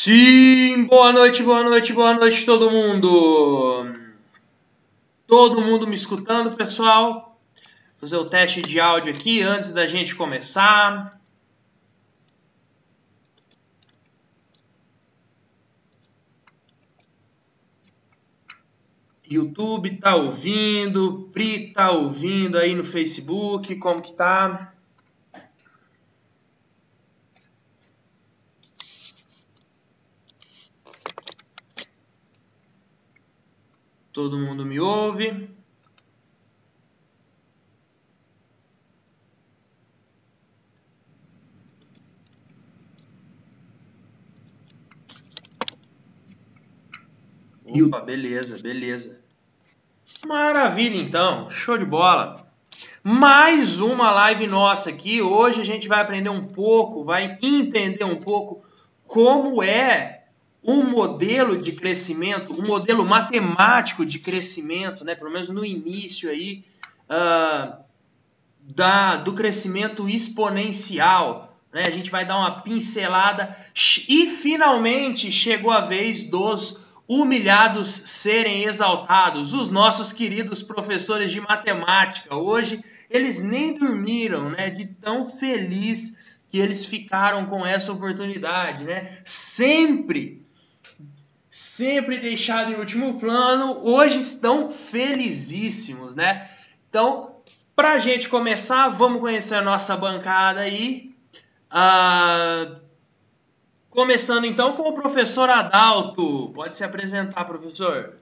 Sim, boa noite, boa noite, boa noite todo mundo. Todo mundo me escutando, pessoal? Vou fazer o teste de áudio aqui antes da gente começar. YouTube tá ouvindo, Pri tá ouvindo aí no Facebook, como que tá? Todo mundo me ouve? Opa, beleza, beleza. Maravilha, então. Show de bola. Mais uma live nossa aqui. Hoje a gente vai aprender um pouco, vai entender um pouco como é um modelo de crescimento, um modelo matemático de crescimento, né? Pelo menos no início aí do crescimento exponencial, né? A gente vai dar uma pincelada e finalmente chegou a vez dos humilhados serem exaltados, os nossos queridos professores de matemática. Hoje eles nem dormiram, né? De tão feliz que eles ficaram com essa oportunidade, né? Sempre deixado em último plano, hoje estão felizíssimos, né? Então, para a gente começar, vamos conhecer a nossa bancada aí. Começando então com o professor Adalto. Pode se apresentar, professor.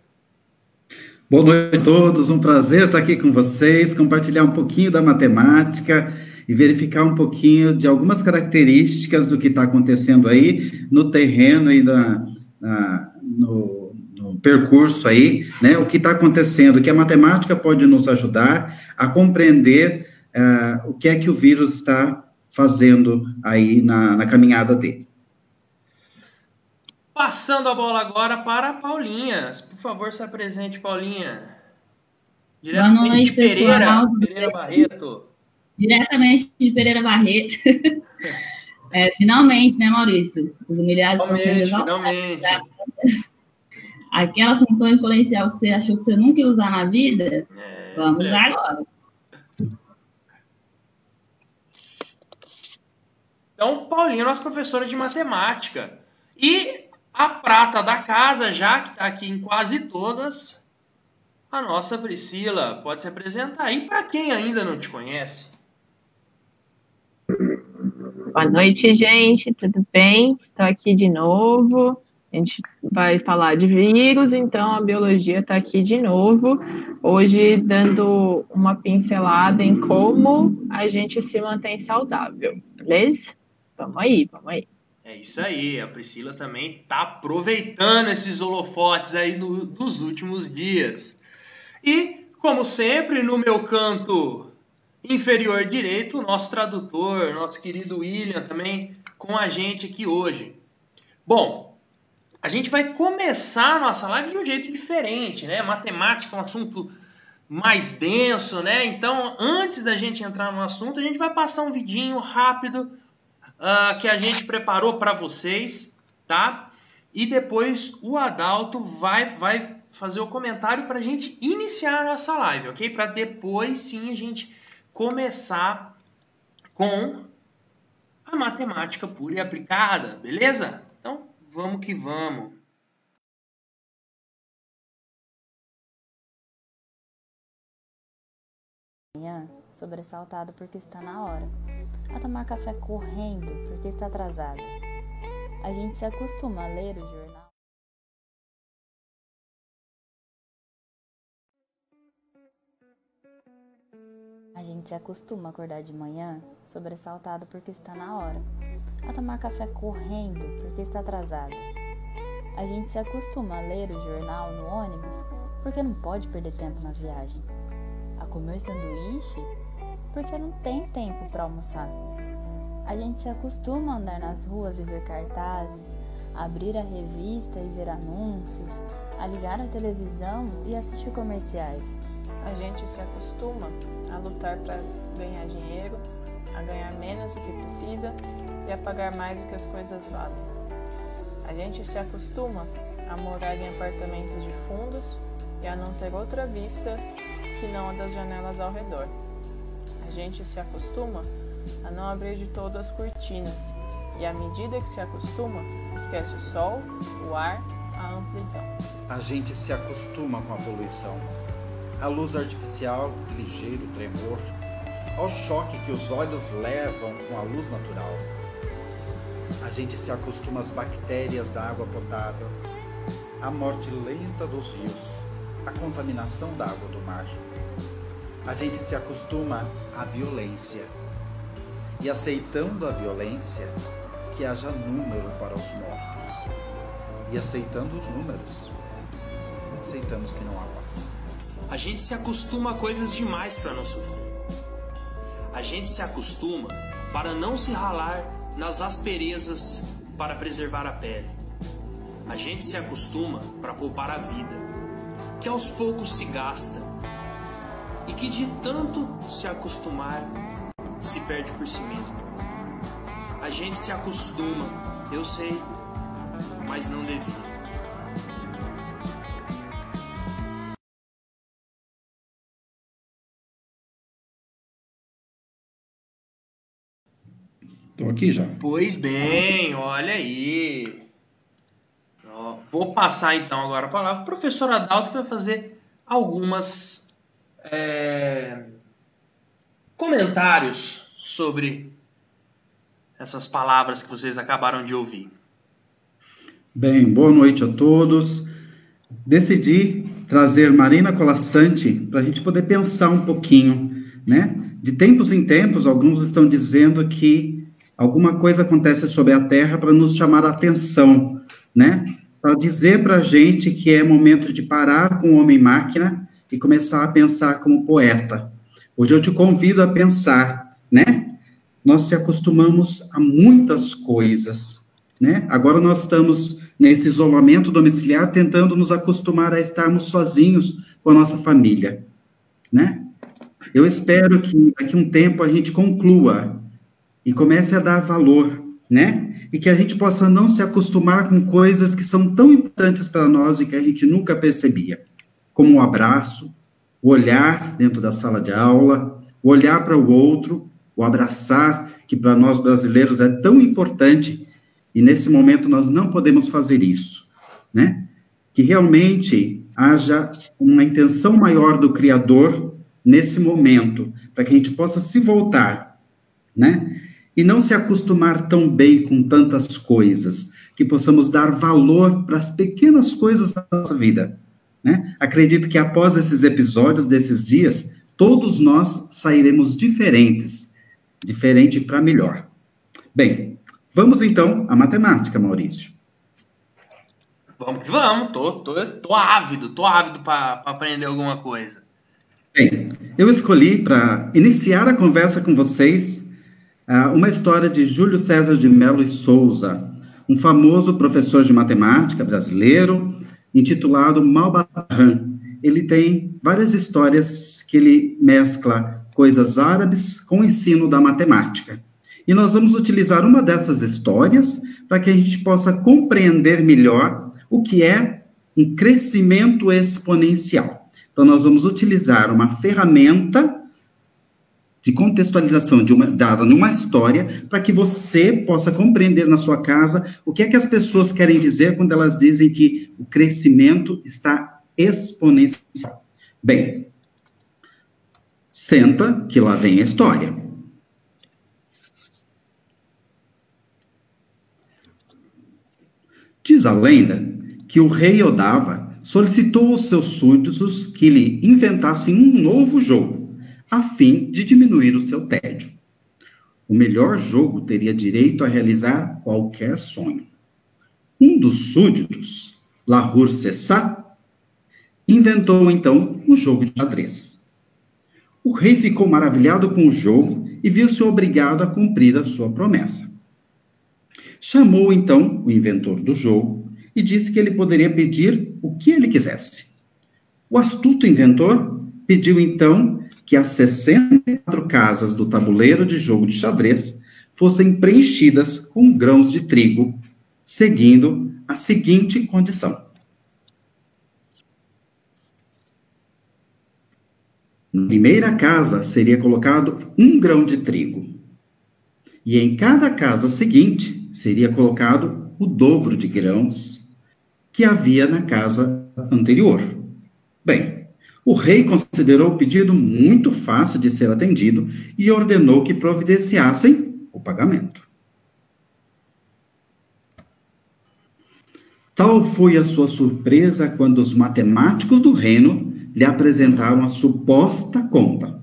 Boa noite a todos, um prazer estar aqui com vocês, compartilhar um pouquinho da matemática e verificar um pouquinho de algumas características do que está acontecendo aí no terreno e no percurso aí, né? O que está acontecendo, que a matemática pode nos ajudar a compreender o que é que o vírus está fazendo aí na caminhada dele. Passando a bola agora para a Paulinha. Por favor, se apresente, Paulinha. Diretamente boa noite, de Pereira Barreto. Diretamente de Pereira Barreto. Finalmente, né, Maurício? Os humilhados estão sendo exaltados. Finalmente. Aquela função exponencial que você achou que você nunca ia usar na vida, vamos usar agora. Então, Paulinha é nossa professora de matemática. E a prata da casa, já que está aqui em quase todas, a nossa Priscila. Pode se apresentar aí para quem ainda não te conhece. Boa noite, gente. Tudo bem? Estou aqui de novo. A gente vai falar de vírus, então a biologia está aqui de novo. Hoje, dando uma pincelada em como a gente se mantém saudável. Beleza? Vamos aí, vamos aí. É isso aí, a Priscila também está aproveitando esses holofotes aí dos últimos dias. E, como sempre, no meu canto inferior direito, o nosso tradutor, nosso querido William também com a gente aqui hoje. Bom, a gente vai começar a nossa live de um jeito diferente, né? Matemática é um assunto mais denso, né? Então, antes da gente entrar no assunto, a gente vai passar um vidinho rápido que a gente preparou para vocês, tá? E depois o Adalto vai fazer o comentário para a gente iniciar a nossa live, ok? Para depois sim a gente começar com a matemática pura e aplicada, beleza? Então, vamos que vamos. Sobressaltado porque está na hora. A tomar café correndo porque está atrasado. A gente se acostuma a ler o jornal. A gente se acostuma a acordar de manhã sobressaltado porque está na hora. A tomar café correndo porque está atrasado. A gente se acostuma a ler o jornal no ônibus porque não pode perder tempo na viagem. A comer sanduíche porque não tem tempo para almoçar. A gente se acostuma a andar nas ruas e ver cartazes, a abrir a revista e ver anúncios, a ligar a televisão e assistir comerciais. A gente se acostuma a lutar para ganhar dinheiro, a ganhar menos do que precisa e a pagar mais do que as coisas valem. A gente se acostuma a morar em apartamentos de fundos e a não ter outra vista que não a das janelas ao redor. A gente se acostuma a não abrir de todo as cortinas e, à medida que se acostuma, esquece o sol, o ar, a amplidão. A gente se acostuma com a poluição, a luz artificial, ligeiro tremor, ao choque que os olhos levam com a luz natural. A gente se acostuma às bactérias da água potável, à morte lenta dos rios, à contaminação da água do mar. A gente se acostuma à violência e, aceitando a violência, que haja número para os mortos. E aceitando os números, aceitamos que não há paz. A gente se acostuma a coisas demais para não sofrer. A gente se acostuma para não se ralar nas asperezas para preservar a pele. A gente se acostuma para poupar a vida, que aos poucos se gasta e que de tanto se acostumar se perde por si mesmo. A gente se acostuma, eu sei, mas não devia. Estou aqui já. Pois bem, olha aí. Vou passar então agora a palavra para o professor Adalto, que vai fazer algumas comentários sobre essas palavras que vocês acabaram de ouvir. Bem, boa noite a todos. Decidi trazer Marina Colasanti para a gente poder pensar um pouquinho, né? De tempos em tempos, alguns estão dizendo que alguma coisa acontece sobre a Terra para nos chamar a atenção, né? Para dizer para a gente que é momento de parar com o homem-máquina e começar a pensar como poeta. Hoje eu te convido a pensar, né? Nós se acostumamos a muitas coisas, né? Agora nós estamos nesse isolamento domiciliar tentando nos acostumar a estarmos sozinhos com a nossa família, né? Eu espero que daqui a um tempo a gente conclua e comece a dar valor, né? E que a gente possa não se acostumar com coisas que são tão importantes para nós e que a gente nunca percebia, como o abraço, o olhar dentro da sala de aula, o olhar para o outro, o abraçar, que para nós brasileiros é tão importante, e nesse momento nós não podemos fazer isso, né? Que realmente haja uma intenção maior do Criador nesse momento, para que a gente possa se voltar, né? E não se acostumar tão bem com tantas coisas, que possamos dar valor para as pequenas coisas da nossa vida, né? Acredito que após esses episódios, desses dias, todos nós sairemos diferente para melhor. Bem, vamos então à matemática, Maurício. Vamos que vamos, tô ávido para aprender alguma coisa. Bem, eu escolhi para iniciar a conversa com vocês uma história de Júlio César de Mello e Souza, um famoso professor de matemática brasileiro, intitulado Malbataan. Ele tem várias histórias que ele mescla coisas árabes com o ensino da matemática. E nós vamos utilizar uma dessas histórias para que a gente possa compreender melhor o que é um crescimento exponencial. Então, nós vamos utilizar uma ferramenta de contextualização dada numa história, para que você possa compreender na sua casa o que é que as pessoas querem dizer quando elas dizem que o crescimento está exponencial. Bem, senta que lá vem a história. Diz a lenda que o rei Odava solicitou aos seus súditos que lhe inventassem um novo jogo, a fim de diminuir o seu tédio. O melhor jogo teria direito a realizar qualquer sonho. Um dos súditos, Lahur Sessá, inventou então o jogo de xadrez. O rei ficou maravilhado com o jogo e viu-se obrigado a cumprir a sua promessa. Chamou então o inventor do jogo e disse que ele poderia pedir o que ele quisesse. O astuto inventor pediu então que as 64 casas do tabuleiro de jogo de xadrez fossem preenchidas com grãos de trigo, seguindo a seguinte condição. Na primeira casa seria colocado 1 grão de trigo. E em cada casa seguinte seria colocado o dobro de grãos que havia na casa anterior. Bem, o rei considerou o pedido muito fácil de ser atendido e ordenou que providenciassem o pagamento. Tal foi a sua surpresa quando os matemáticos do reino lhe apresentaram a suposta conta,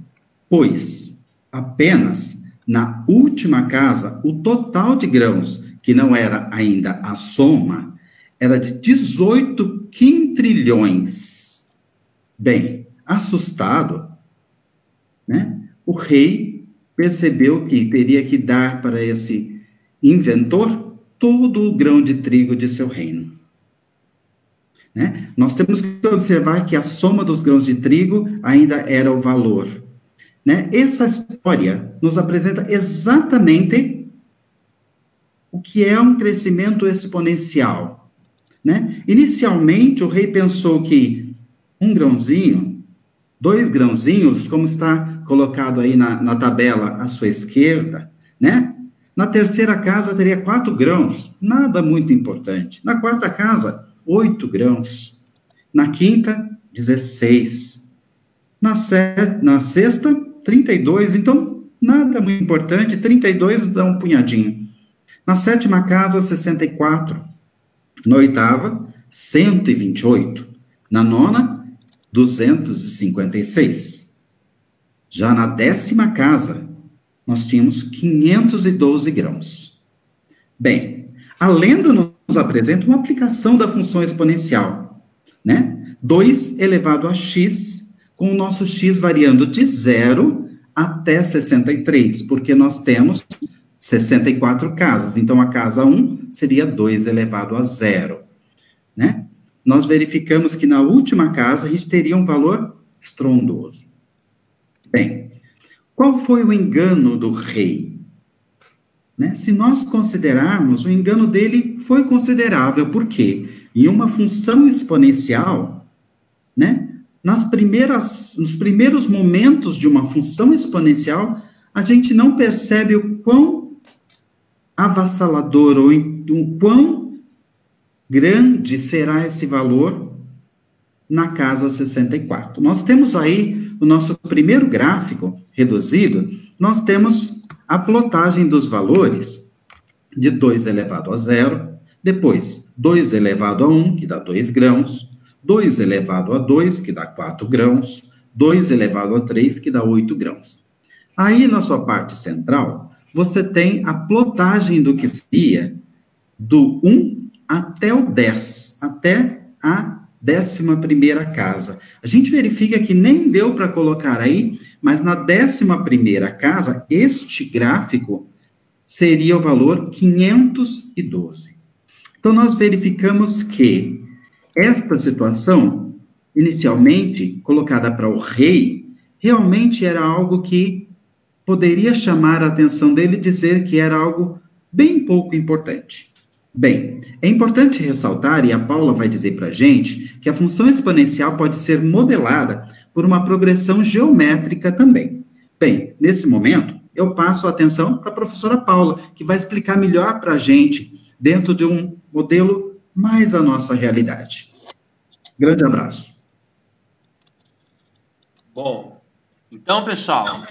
pois apenas na última casa o total de grãos, que não era ainda a soma, era de 18 quintrilhões. Bem, assustado, né, o rei percebeu que teria que dar para esse inventor todo o grão de trigo de seu reino. Né? Nós temos que observar que a soma dos grãos de trigo ainda era o valor. Né? Essa história nos apresenta exatamente o que é um crescimento exponencial. Né? Inicialmente, o rei pensou que 1 grãozinho, 2 grãozinhos, como está colocado aí na tabela à sua esquerda, né? Na terceira casa teria 4 grãos, nada muito importante. Na quarta casa, 8 grãos. Na quinta, 16. Na sexta, 32. Então, nada muito importante. 32 dá um punhadinho. Na sétima casa, 64. Na oitava, 128. Na nona, 256. Já na 10ª casa, nós tínhamos 512 grãos. Bem, a lenda nos apresenta uma aplicação da função exponencial, né? 2 elevado a x, com o nosso x variando de 0 até 63, porque nós temos 64 casas. Então, a casa 1 seria 2 elevado a 0, né? Nós verificamos que na última casa a gente teria um valor estrondoso. Bem, qual foi o engano do rei? Né? Se nós considerarmos, o engano dele foi considerável, porque em uma função exponencial, né, nos primeiros momentos de uma função exponencial, a gente não percebe o quão avassalador ou o quão grande será esse valor na casa 64. Nós temos aí o nosso primeiro gráfico reduzido, nós temos a plotagem dos valores de 2 elevado a 0, depois 2 elevado a 1, que dá 2 grãos, 2 elevado a 2, que dá 4 grãos, 2 elevado a 3, que dá 8 grãos. Aí, na sua parte central, você tem a plotagem do que seria do 1 até o 10, até a 11ª casa. A gente verifica que nem deu para colocar aí, mas na 11ª casa, este gráfico seria o valor 512. Então, nós verificamos que esta situação, inicialmente colocada para o rei, realmente era algo que poderia chamar a atenção dele e dizer que era algo bem pouco importante. Bem, é importante ressaltar, e a Paula vai dizer para a gente, que a função exponencial pode ser modelada por uma progressão geométrica também. Bem, nesse momento, eu passo a atenção para a professora Paula, que vai explicar melhor para a gente, dentro de um modelo mais a nossa realidade. Grande abraço. Bom, então, pessoal,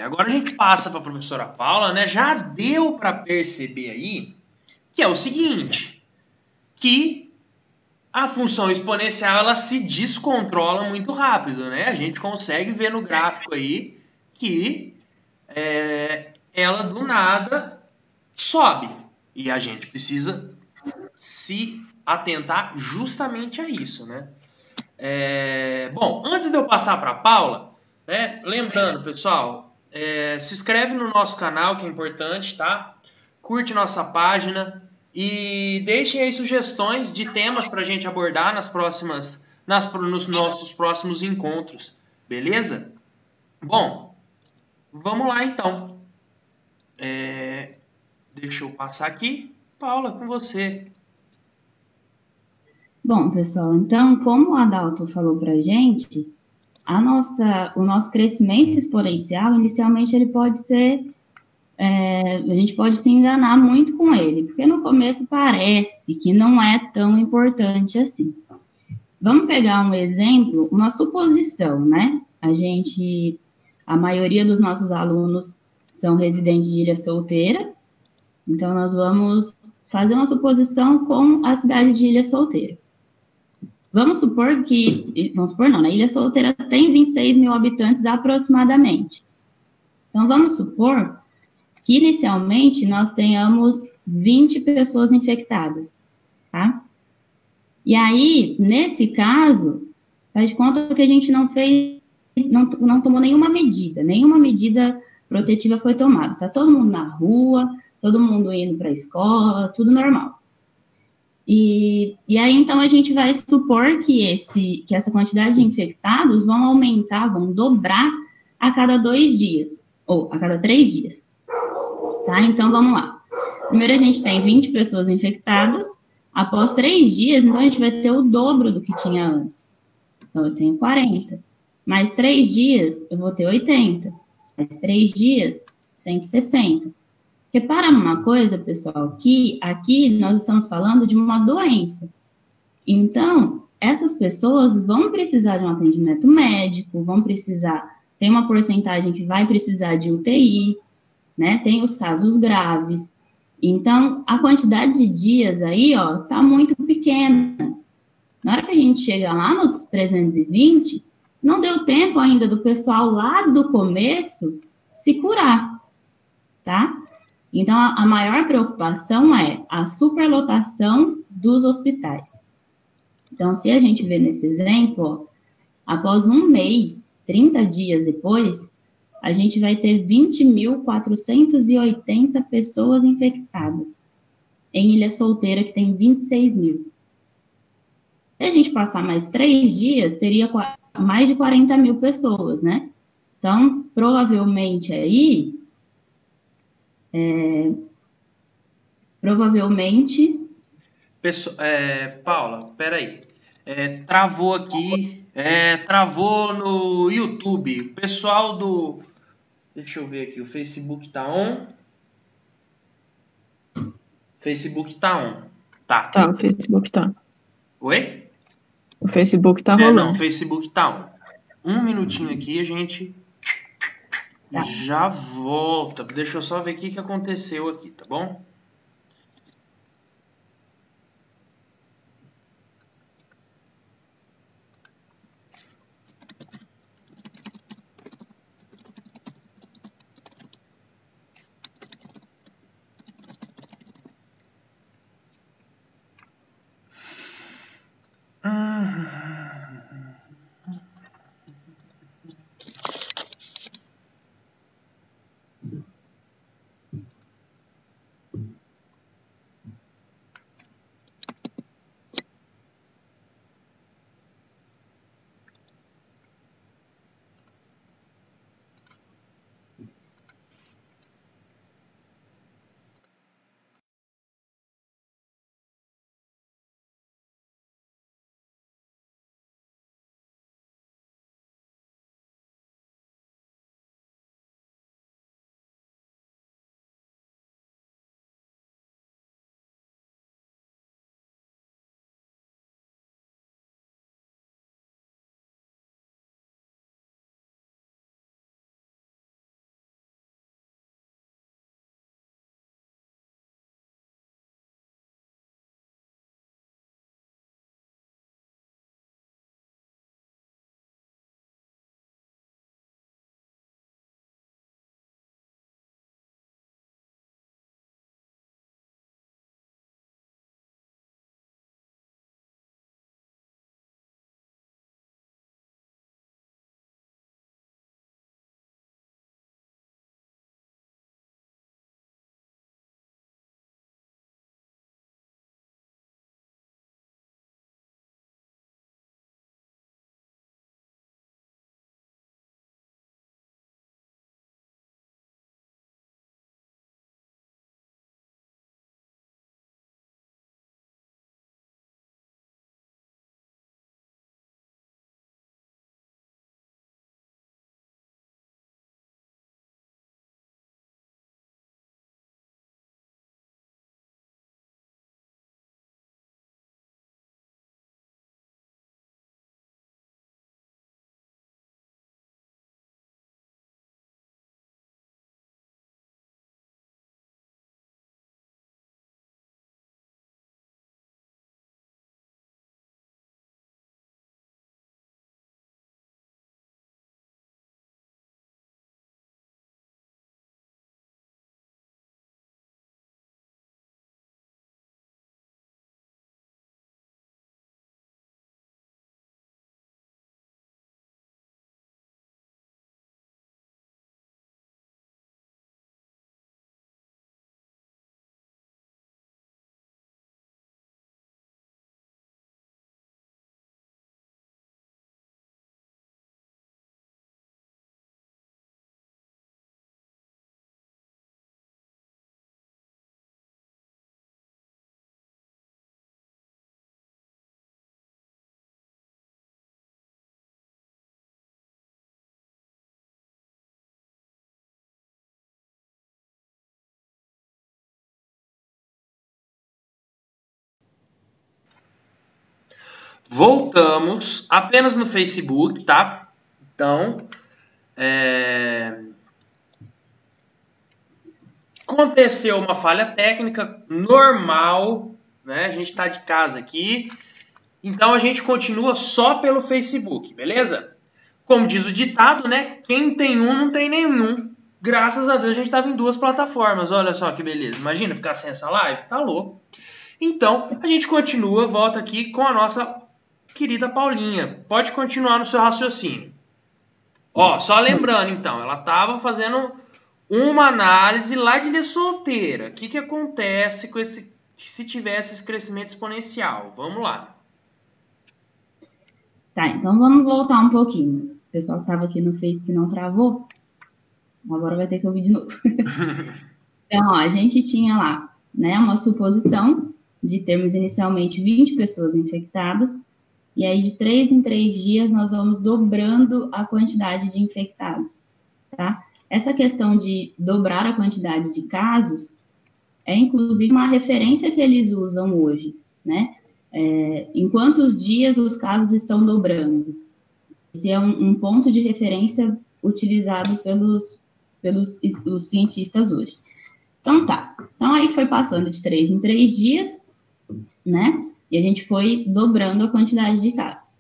agora a gente passa para a professora Paula, né? Já deu para perceber aí que é o seguinte, que a função exponencial ela se descontrola muito rápido, né? A gente consegue ver no gráfico aí que ela do nada sobe e a gente precisa se atentar justamente a isso, né? Bom, antes de eu passar para a Paula, né, lembrando, pessoal, se inscreve no nosso canal, que é importante, tá? Curte nossa página e deixem aí sugestões de temas para a gente abordar nos nossos próximos encontros, beleza? Bom, vamos lá então. Deixa eu passar aqui. Paula, com você. Bom, pessoal, então, como o Adalto falou para a gente, o nosso crescimento exponencial, inicialmente, ele pode ser, a gente pode se enganar muito com ele, porque no começo parece que não é tão importante assim. Vamos pegar um exemplo, uma suposição, né? A maioria dos nossos alunos são residentes de Ilha Solteira, então nós vamos fazer uma suposição com a cidade de Ilha Solteira. Vamos supor não, né? Ilha Solteira tem 26 mil habitantes aproximadamente. Então, vamos supor que inicialmente nós tenhamos 20 pessoas infectadas, tá? E aí, nesse caso, faz de conta que a gente não tomou nenhuma medida protetiva foi tomada. Tá todo mundo na rua, todo mundo indo para a escola, tudo normal. E aí, então, a gente vai supor que essa quantidade de infectados vão aumentar, vão dobrar a cada 2 dias, ou a cada 3 dias. Tá? Então, vamos lá. Primeiro, a gente tem 20 pessoas infectadas. Após 3 dias, então, a gente vai ter o dobro do que tinha antes. Então, eu tenho 40. Mais 3 dias, eu vou ter 80. Mais 3 dias, 160. Repara numa coisa, pessoal, que aqui nós estamos falando de uma doença. Então, essas pessoas vão precisar de um atendimento médico, tem uma porcentagem que vai precisar de UTI, né? Tem os casos graves. Então, a quantidade de dias aí, ó, tá muito pequena. Na hora que a gente chega lá nos 320, não deu tempo ainda do pessoal lá do começo se curar, tá? Então, a maior preocupação é a superlotação dos hospitais. Então, se a gente vê nesse exemplo, ó, após um mês, 30 dias depois, a gente vai ter 20.480 pessoas infectadas em Ilha Solteira, que tem 26 mil. Se a gente passar mais 3 dias, teria mais de 40 mil pessoas, né? Então, provavelmente aí... Paula, peraí. Travou aqui. Travou no YouTube. O pessoal do... Deixa eu ver aqui. O Facebook tá on. Facebook tá on. Tá. Tá, o Facebook tá. Oi? O Facebook tá rolando. Não, o Facebook tá on. Um minutinho aqui, a gente já volta. Deixa eu só ver o que aconteceu aqui, tá bom? voltamos apenas no Facebook, tá? Então, aconteceu uma falha técnica normal, né? A gente está de casa aqui, então a gente continua só pelo Facebook, beleza? Como diz o ditado, né? Quem tem um não tem nenhum. Graças a Deus a gente estava em 2 plataformas, olha só que beleza. Imagina ficar sem essa live, tá louco. Então, a gente continua, volta aqui com a nossa querida Paulinha. Pode continuar no seu raciocínio. Ó, só lembrando então, ela estava fazendo uma análise lá de Ilha Solteira. O que acontece com se tivesse esse crescimento exponencial? Vamos lá. Tá, então vamos voltar um pouquinho. O pessoal que estava aqui no Face que não travou, agora vai ter que ouvir de novo. Então, ó, a gente tinha lá, né, uma suposição de termos inicialmente 20 pessoas infectadas, e aí de 3 em 3 dias nós vamos dobrando a quantidade de infectados, tá? Essa questão de dobrar a quantidade de casos é inclusive uma referência que eles usam hoje, né? Em quantos dias os casos estão dobrando? Esse é um ponto de referência utilizado pelos os cientistas hoje. Então tá. Então aí foi passando de 3 em 3 dias, né? E a gente foi dobrando a quantidade de casos.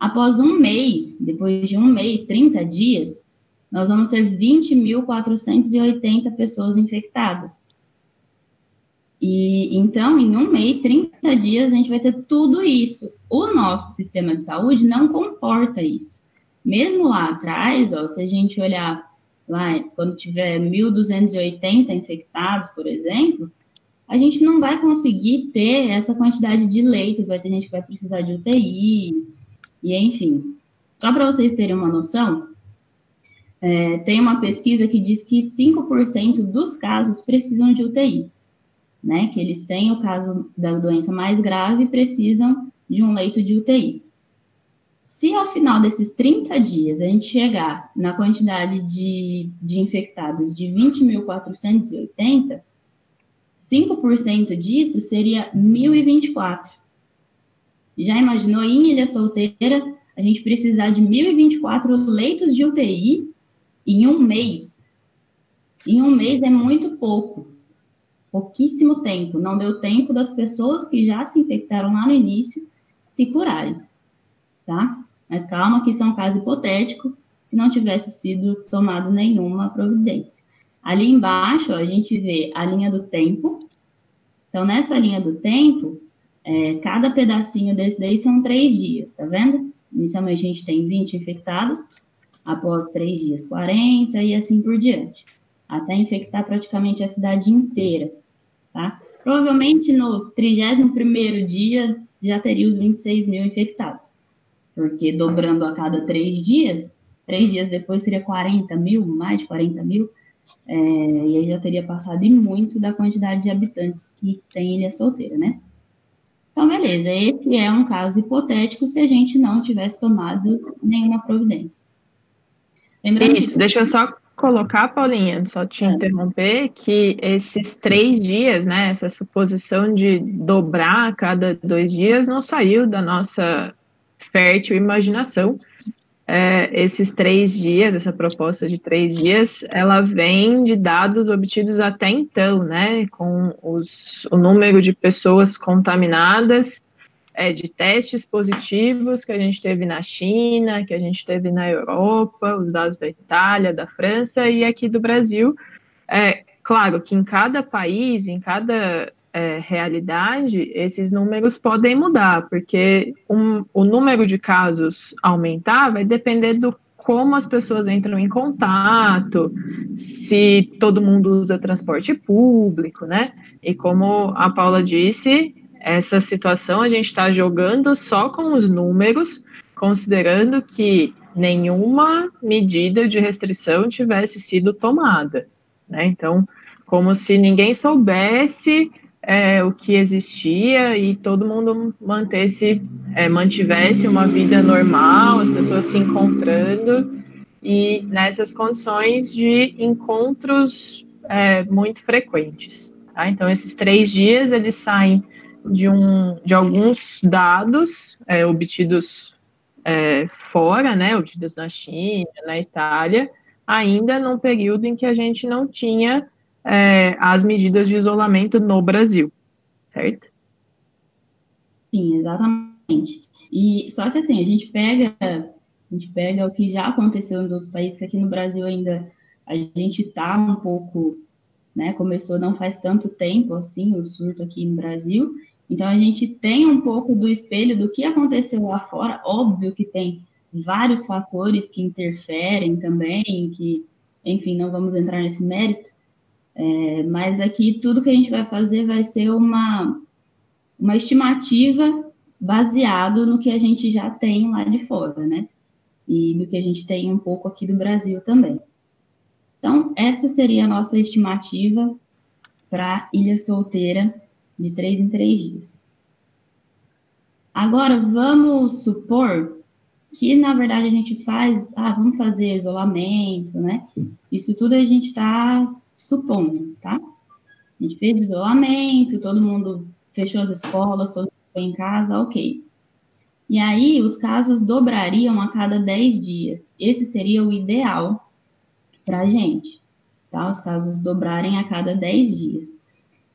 Após um mês, depois de um mês, 30 dias, nós vamos ter 20.480 pessoas infectadas. E então, em um mês, 30 dias, a gente vai ter tudo isso. O nosso sistema de saúde não comporta isso. Mesmo lá atrás, ó, se a gente olhar lá, quando tiver 1.280 infectados, por exemplo, a gente não vai conseguir ter essa quantidade de leitos, vai ter gente que vai precisar de UTI, e enfim. Só para vocês terem uma noção, tem uma pesquisa que diz que 5% dos casos precisam de UTI, né? Que eles têm o caso da doença mais grave e precisam de um leito de UTI. Se ao final desses 30 dias a gente chegar na quantidade de infectados de 20.480, 5% disso seria 1.024. Já imaginou, em Ilha Solteira, a gente precisar de 1.024 leitos de UTI em um mês? Em um mês é muito pouco. Pouquíssimo tempo. Não deu tempo das pessoas que já se infectaram lá no início se curarem. Tá? Mas calma, que isso é um caso hipotético, se não tivesse sido tomado nenhuma providência. Ali embaixo, ó, a gente vê a linha do tempo. Então, nessa linha do tempo, cada pedacinho desse daí são 3 dias, tá vendo? Inicialmente a gente tem 20 infectados, após 3 dias 40 e assim por diante, até infectar praticamente a cidade inteira, tá? Provavelmente no 31º dia já teria os 26 mil infectados, porque dobrando a cada 3 dias, 3 dias depois seria 40 mil, mais de 40 mil, e aí já teria passado e muito da quantidade de habitantes que tem Ilha Solteira, né? Então, beleza, esse é um caso hipotético se a gente não tivesse tomado nenhuma providência. Lembrando isso, deixa eu só colocar, Paulinha, só te interromper, que esses 3 dias, né, essa suposição de dobrar a cada 2 dias não saiu da nossa fértil imaginação. Esses 3 dias, essa proposta de 3 dias, ela vem de dados obtidos até então, né, com o número de pessoas contaminadas, de testes positivos que a gente teve na China, que a gente teve na Europa, os dados da Itália, da França e aqui do Brasil. Claro que em cada país, em cada realidade, esses números podem mudar, porque o número de casos aumentar vai depender do como as pessoas entram em contato, se todo mundo usa transporte público, né? E como a Paula disse, essa situação a gente está jogando só com os números, considerando que nenhuma medida de restrição tivesse sido tomada, né? Então, como se ninguém soubesse o que existia e todo mundo mantivesse uma vida normal, as pessoas se encontrando e nessas condições de encontros muito frequentes. Tá? Então, esses 3 dias, eles saem de alguns dados obtidos fora, né, obtidos na China, na Itália, ainda num período em que a gente não tinha as medidas de isolamento no Brasil, certo? Sim, exatamente. E só que assim, a gente pega o que já aconteceu nos outros países, que aqui no Brasil ainda a gente está um pouco, né, começou não faz tanto tempo assim o surto aqui no Brasil, então a gente tem um pouco do espelho do que aconteceu lá fora. Óbvio que tem vários fatores que interferem também, que, enfim, não vamos entrar nesse mérito, mas aqui tudo que a gente vai fazer vai ser uma estimativa baseado no que a gente já tem lá de fora, né? E do que a gente tem um pouco aqui do Brasil também. Então, essa seria a nossa estimativa para Ilha Solteira de 3 em 3 dias. Agora, vamos supor que, na verdade, a gente vamos fazer isolamento, né? Isso tudo a gente está supondo, tá? A gente fez isolamento, todo mundo fechou as escolas, todo mundo foi em casa, ok. E aí, os casos dobrariam a cada 10 dias. Esse seria o ideal para a gente, tá? Os casos dobrarem a cada 10 dias.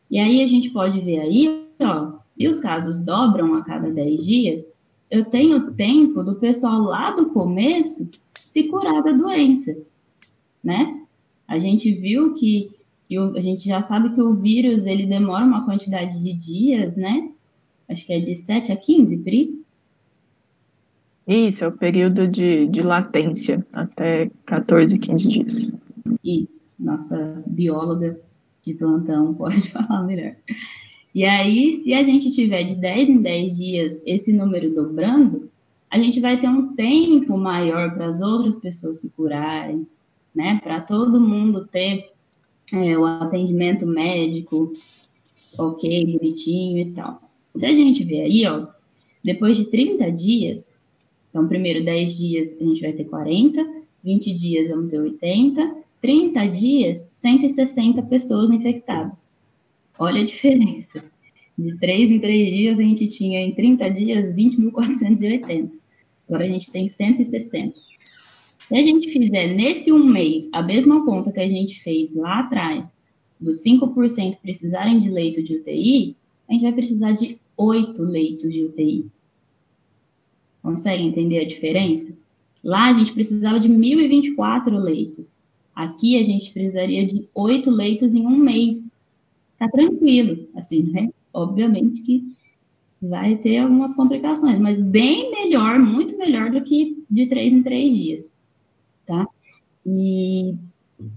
E aí, a gente pode ver aí, ó, se os casos dobram a cada 10 dias, eu tenho tempo do pessoal lá do começo se curar da doença, né? A gente viu que a gente já sabe que o vírus, ele demora uma quantidade de dias, né? Acho que é de 7 a 15, Pri? Isso, é o período de latência, até 14, 15 dias. Isso, nossa bióloga de plantão pode falar melhor. E aí, se a gente tiver de 10 em 10 dias esse número dobrando, a gente vai ter um tempo maior para as outras pessoas se curarem, né? Para todo mundo ter o atendimento médico, ok, bonitinho e tal. Se a gente ver aí, ó, depois de 30 dias, então, primeiro 10 dias a gente vai ter 40, 20 dias vamos ter 80, 30 dias, 160 pessoas infectadas. Olha a diferença. De 3 em 3 dias a gente tinha em 30 dias 20.480. Agora a gente tem 160. Se a gente fizer nesse um mês a mesma conta que a gente fez lá atrás, dos 5% precisarem de leito de UTI, a gente vai precisar de 8 leitos de UTI. Consegue entender a diferença? Lá a gente precisava de 1.024 leitos. Aqui a gente precisaria de 8 leitos em um mês. Tá tranquilo, assim, né? Obviamente que vai ter algumas complicações, mas bem melhor, muito melhor do que de 3 em 3 dias, tá? E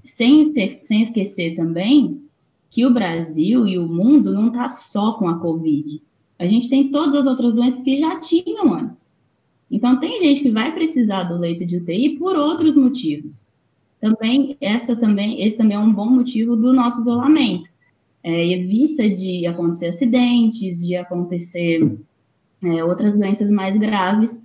sem esquecer também que o Brasil e o mundo não tá só com a Covid. A gente tem todas as outras doenças que já tinham antes. Então, tem gente que vai precisar do leito de UTI por outros motivos. Esse também é um bom motivo do nosso isolamento. Evita de acontecer acidentes, de acontecer outras doenças mais graves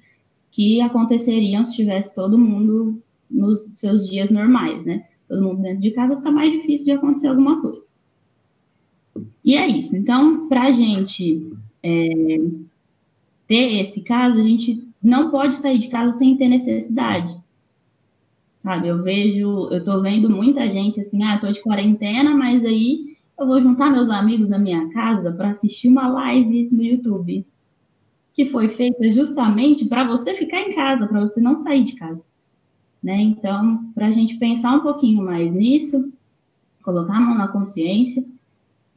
que aconteceriam se tivesse todo mundo nos seus dias normais, né? Todo mundo dentro de casa, fica mais difícil de acontecer alguma coisa. E é isso. Então, para a gente ter esse caso, a gente não pode sair de casa sem ter necessidade. Sabe, eu tô vendo muita gente assim, tô de quarentena, mas aí eu vou juntar meus amigos na minha casa para assistir uma live no YouTube, que foi feita justamente para você ficar em casa, para você não sair de casa, né? Então, para a gente pensar um pouquinho mais nisso, colocar a mão na consciência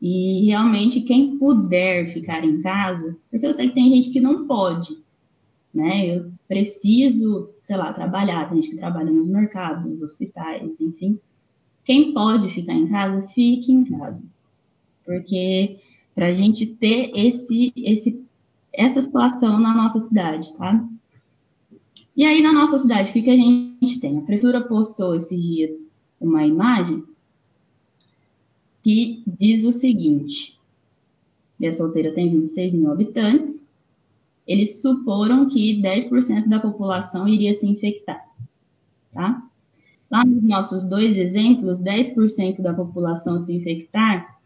e realmente quem puder ficar em casa, porque eu sei que tem gente que não pode, né? Eu preciso, sei lá, trabalhar, tem gente que trabalha nos mercados, nos hospitais, enfim. Quem pode ficar em casa, fique em casa. Porque para a gente ter essa situação na nossa cidade, tá? E aí, na nossa cidade, o que a gente tem? A prefeitura postou esses dias uma imagem que diz o seguinte: Ilha Solteira tem 26 mil habitantes, eles suporam que 10% da população iria se infectar, tá? Lá nos nossos dois exemplos, 10% da população se infectar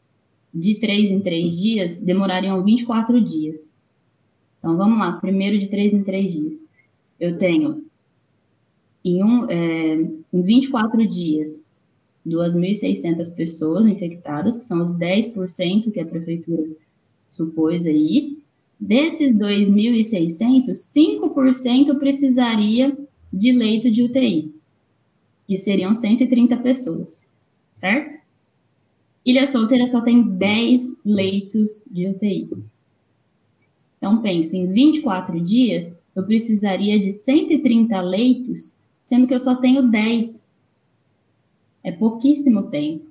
de 3 em 3 dias, demorariam 24 dias. Então, vamos lá, primeiro de 3 em 3 dias. Eu tenho, em 24 dias, 2.600 pessoas infectadas, que são os 10% que a prefeitura supôs aí. Desses 2.600, 5% precisaria de leito de UTI, que seriam 130 pessoas, certo? Ilha Solteira só tem 10 leitos de UTI. Então, pense, em 24 dias, eu precisaria de 130 leitos, sendo que eu só tenho 10. É pouquíssimo tempo.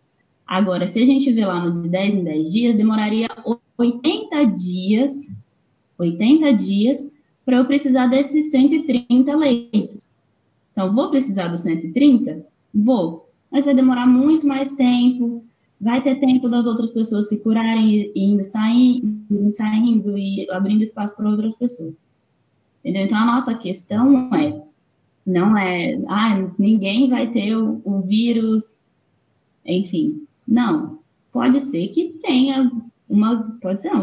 Agora, se a gente vê lá no de 10 em 10 dias, demoraria 80 dias para eu precisar desses 130 leitos. Então, vou precisar dos 130? Vou. Mas vai demorar muito mais tempo, vai ter tempo das outras pessoas se curarem, indo, saindo e abrindo espaço para outras pessoas. Entendeu? Então, a nossa questão não é, ninguém vai ter o vírus, enfim. Não. Pode ser que tenha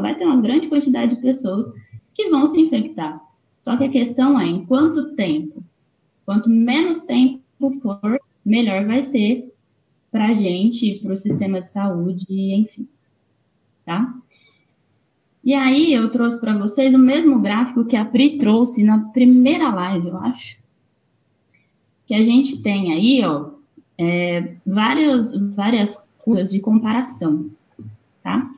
vai ter uma grande quantidade de pessoas que vão se infectar. Só que a questão é, em quanto tempo? Quanto menos tempo for, melhor vai ser para a gente, para o sistema de saúde, enfim. Tá? E aí, eu trouxe para vocês o mesmo gráfico que a Pri trouxe na primeira live, eu acho. Que a gente tem aí, ó, várias curvas de comparação, tá?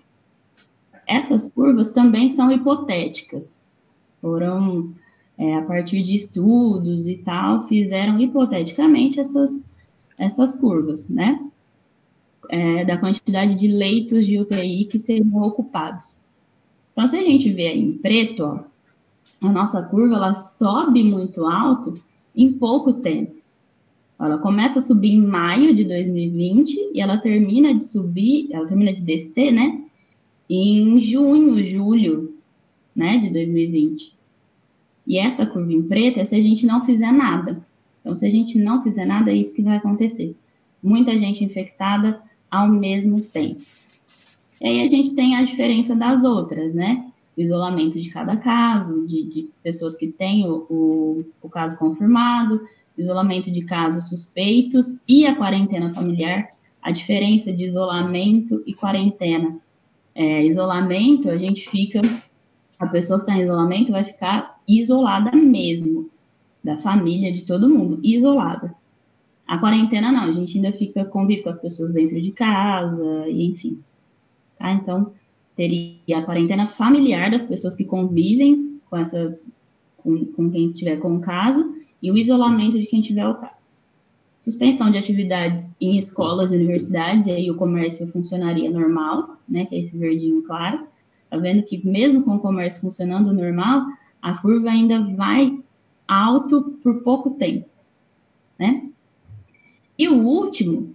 Essas curvas também são hipotéticas. Foram, a partir de estudos e tal, fizeram hipoteticamente essas curvas, né? Da quantidade de leitos de UTI que seriam ocupados. Então, se a gente vê aí em preto, ó, a nossa curva, ela sobe muito alto em pouco tempo. Ela começa a subir em maio de 2020 e ela termina de descer, né? Em julho, né, de 2020. E essa curva em preto é se a gente não fizer nada. Então, se a gente não fizer nada, é isso que vai acontecer. Muita gente infectada ao mesmo tempo. E aí a gente tem a diferença das outras, né? O isolamento de cada caso, de pessoas que têm o caso confirmado, isolamento de casos suspeitos e a quarentena familiar, a diferença de isolamento e quarentena. Isolamento, a pessoa que está em isolamento vai ficar isolada mesmo, da família, de todo mundo, isolada. A quarentena não, a gente ainda convive com as pessoas dentro de casa, e enfim. Tá? Então, teria a quarentena familiar das pessoas que convivem com quem tiver com o caso, e o isolamento de quem tiver o caso. Suspensão de atividades em escolas e universidades, e aí o comércio funcionaria normal, né, que é esse verdinho claro. Tá vendo que mesmo com o comércio funcionando normal, a curva ainda vai alto por pouco tempo, né? E o último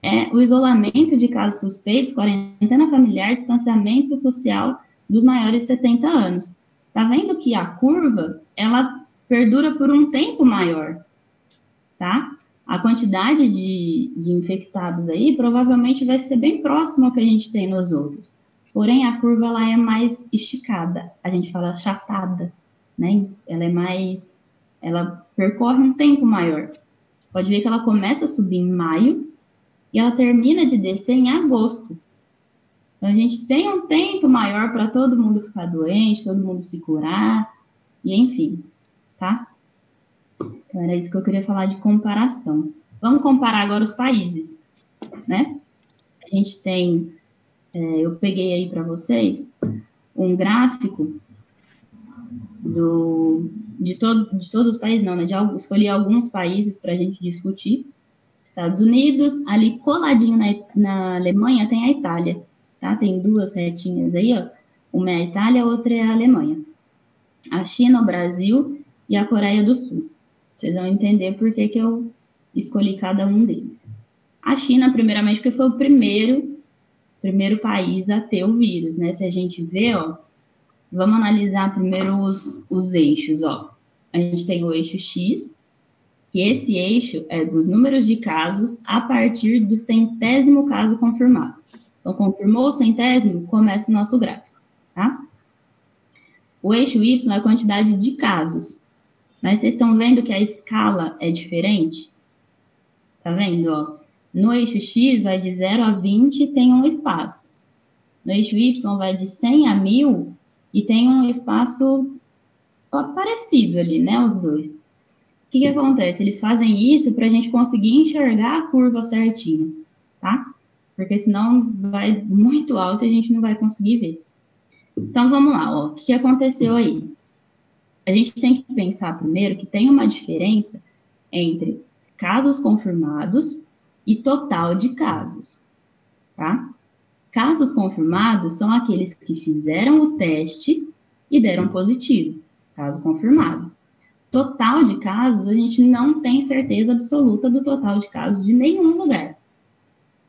é o isolamento de casos suspeitos, quarentena familiar, distanciamento social dos maiores de 70 anos. Tá vendo que a curva, ela perdura por um tempo maior, tá? A quantidade de infectados aí provavelmente vai ser bem próxima ao que a gente tem nos outros. Porém, a curva ela é mais esticada, a gente fala achatada, né? Ela percorre um tempo maior. Pode ver que ela começa a subir em maio e ela termina de descer em agosto. Então, a gente tem um tempo maior para todo mundo ficar doente, todo mundo se curar, e enfim, tá? Então, era isso que eu queria falar de comparação. Vamos comparar agora os países, né? A gente tem, eu peguei aí para vocês um gráfico de todos os países, não, né? Escolhi alguns países para a gente discutir. Estados Unidos, ali coladinho na Alemanha tem a Itália, tá? Tem duas retinhas aí, ó. Uma é a Itália, a outra é a Alemanha. A China, o Brasil e a Coreia do Sul. Vocês vão entender por que eu escolhi cada um deles. A China, primeiramente, porque foi o primeiro país a ter o vírus, né? Se a gente vê, ó, vamos analisar primeiro os eixos, ó. A gente tem o eixo X, que esse eixo é dos números de casos a partir do 100º caso confirmado. Então, confirmou o centésimo, começa o nosso gráfico, tá? O eixo Y é a quantidade de casos. Mas vocês estão vendo que a escala é diferente? Tá vendo, ó? No eixo X vai de 0 a 20 e tem um espaço. No eixo Y vai de 100 a 1000 e tem um espaço parecido ali, né, os dois. O que acontece? Eles fazem isso para a gente conseguir enxergar a curva certinho, tá? Porque senão vai muito alto e a gente não vai conseguir ver. Então, vamos lá, ó. O que aconteceu aí? A gente tem que pensar primeiro que tem uma diferença entre casos confirmados e total de casos, tá? Casos confirmados são aqueles que fizeram o teste e deram positivo, caso confirmado. Total de casos, a gente não tem certeza absoluta do total de casos de nenhum lugar,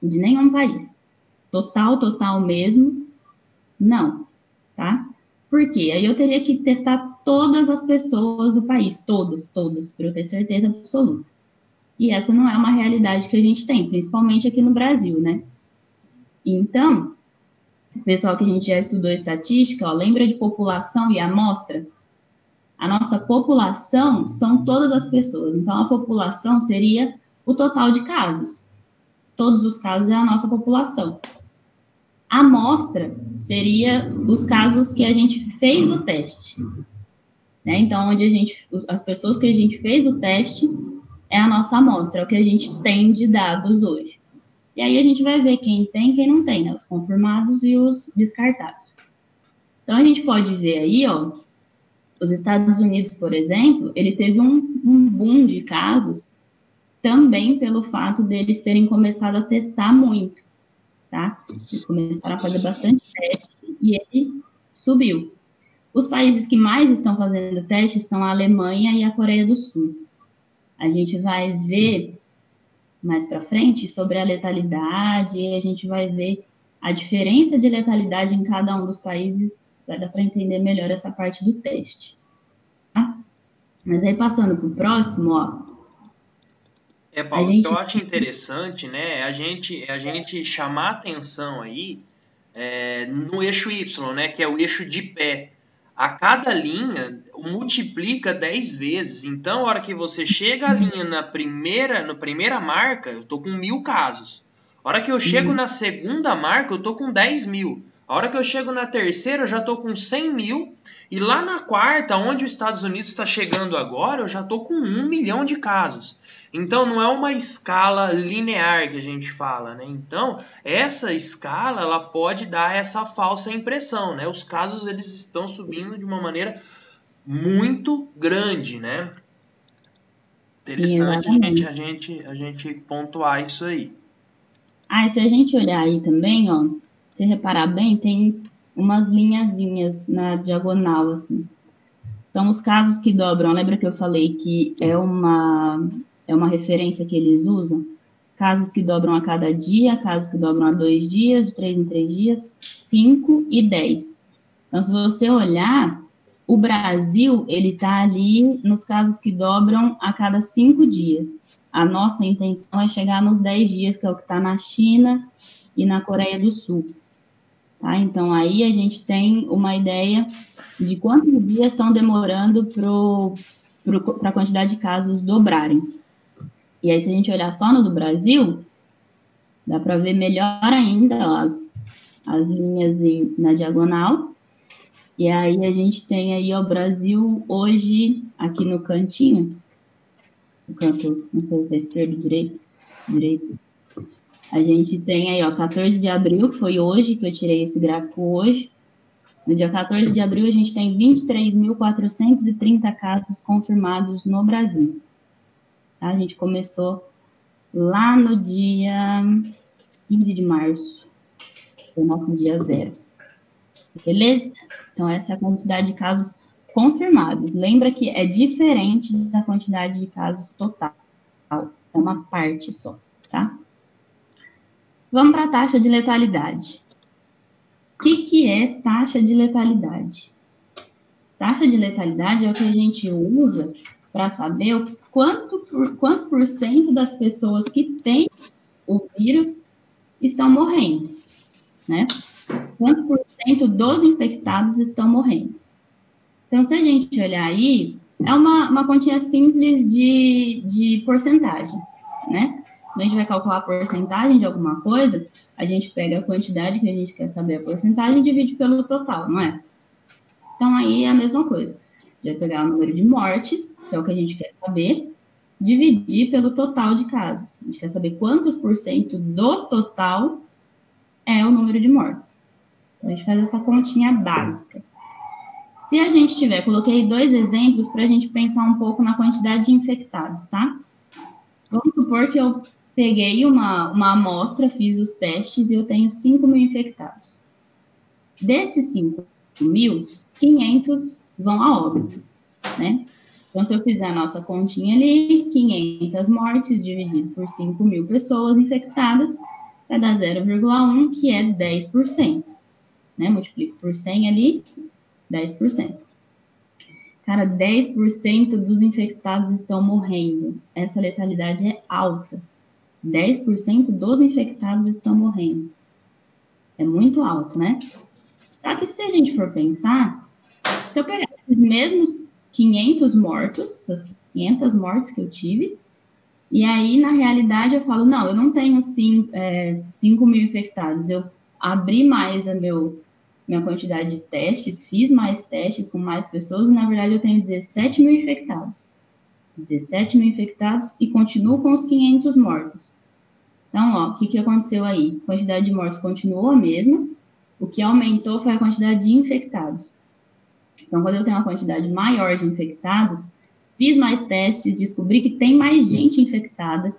de nenhum país. Total mesmo, não, tá? Por quê? Aí eu teria que testar todas as pessoas do país, todos, para eu ter certeza absoluta. E essa não é uma realidade que a gente tem, principalmente aqui no Brasil, né? Então, pessoal que a gente já estudou estatística, ó, lembra de população e amostra? A nossa população são todas as pessoas. Então, a população seria o total de casos. Todos os casos é a nossa população. A amostra seria os casos que a gente fez o teste. Né? Então, as pessoas que a gente fez o teste é a nossa amostra, é o que a gente tem de dados hoje. E aí a gente vai ver quem tem e quem não tem, né? Os confirmados e os descartados. Então, a gente pode ver aí, ó, os Estados Unidos, por exemplo, ele teve um boom de casos também pelo fato deles terem começado a testar muito, tá? Eles começaram a fazer bastante teste e ele subiu. Os países que mais estão fazendo testes são a Alemanha e a Coreia do Sul. A gente vai ver mais para frente sobre a letalidade, e a gente vai ver a diferença de letalidade em cada um dos países, vai dar para entender melhor essa parte do teste. Tá? Mas aí, passando para o próximo, ó. Paulo, o que eu acho interessante, né, a gente chamar atenção aí no eixo Y, né, que é o eixo de pé. A cada linha multiplica 10 vezes. Então, a hora que você chega a linha na primeira marca, eu tô com 1000 casos. A hora que eu chego na segunda marca, eu tô com 10.000. A hora que eu chego na terceira, eu já tô com 100.000. E lá na quarta, onde os Estados Unidos está chegando agora, eu já tô com 1 milhão de casos. Então, não é uma escala linear que a gente fala, né? Então, essa escala, ela pode dar essa falsa impressão, né? Os casos, eles estão subindo de uma maneira muito grande, né? Interessante a gente pontuar isso aí. E se a gente olhar aí também, ó, se reparar bem, tem umas linhazinhas na diagonal, assim. São os casos que dobram. Lembra que eu falei que é uma referência que eles usam? Casos que dobram a cada dia, casos que dobram a 2 dias, de 3 em 3 dias, 5 e 10. Então, se você olhar, o Brasil, ele está ali nos casos que dobram a cada 5 dias. A nossa intenção é chegar nos 10 dias, que é o que está na China e na Coreia do Sul. Tá? Então, aí a gente tem uma ideia de quantos dias estão demorando para a quantidade de casos dobrarem. E aí, se a gente olhar só no do Brasil, dá para ver melhor ainda ó, as linhas na diagonal. E aí, a gente tem aí o Brasil hoje, aqui no cantinho, no canto, não sei se é esquerdo, direito. A gente tem aí, ó, 14 de abril, que foi hoje, que eu tirei esse gráfico hoje. No dia 14 de abril, a gente tem 23.430 casos confirmados no Brasil. Tá? A gente começou lá no dia 15 de março, foi o nosso dia 0. Beleza? Então, essa é a quantidade de casos confirmados. Lembra que é diferente da quantidade de casos total. É uma parte só, tá? Vamos para a taxa de letalidade. O que é taxa de letalidade? Taxa de letalidade é o que a gente usa para saber quantos por cento das pessoas que têm o vírus estão morrendo. né? Quantos por cento dos infectados estão morrendo? Então, se a gente olhar aí, é uma continha simples de porcentagem, né? Quando a gente vai calcular a porcentagem de alguma coisa, a gente pega a quantidade que a gente quer saber a porcentagem e divide pelo total, não é? Então, aí é a mesma coisa. A gente vai pegar o número de mortes, que é o que a gente quer saber, dividir pelo total de casos. A gente quer saber quantos por cento do total é o número de mortes. Então, a gente faz essa continha básica. Se a gente tiver, coloquei 2 exemplos para a gente pensar um pouco na quantidade de infectados, tá? Vamos supor que eu peguei uma amostra, fiz os testes e eu tenho 5.000 infectados. Desses 5.000, 500 vão a óbito, né? Então, se eu fizer a nossa continha ali, 500 mortes dividido por 5.000 pessoas infectadas, vai dar 0,1, que é 10%. Né? Multiplico por 100 ali, 10%. Cara, 10% dos infectados estão morrendo. Essa letalidade é alta. 10% dos infectados estão morrendo. É muito alto, né? Só que se a gente for pensar, se eu pegar esses mesmos 500 mortos, essas 500 mortes que eu tive, e aí, na realidade, eu falo, não, eu não tenho 5.000 infectados, eu abri mais minha quantidade de testes, fiz mais testes com mais pessoas, e na verdade eu tenho 17.000 infectados. 17.000 infectados e continuo com os 500 mortos. Então, ó, o que aconteceu aí? A quantidade de mortos continuou a mesma, o que aumentou foi a quantidade de infectados. Então, quando eu tenho uma quantidade maior de infectados, fiz mais testes, descobri que tem mais gente infectada,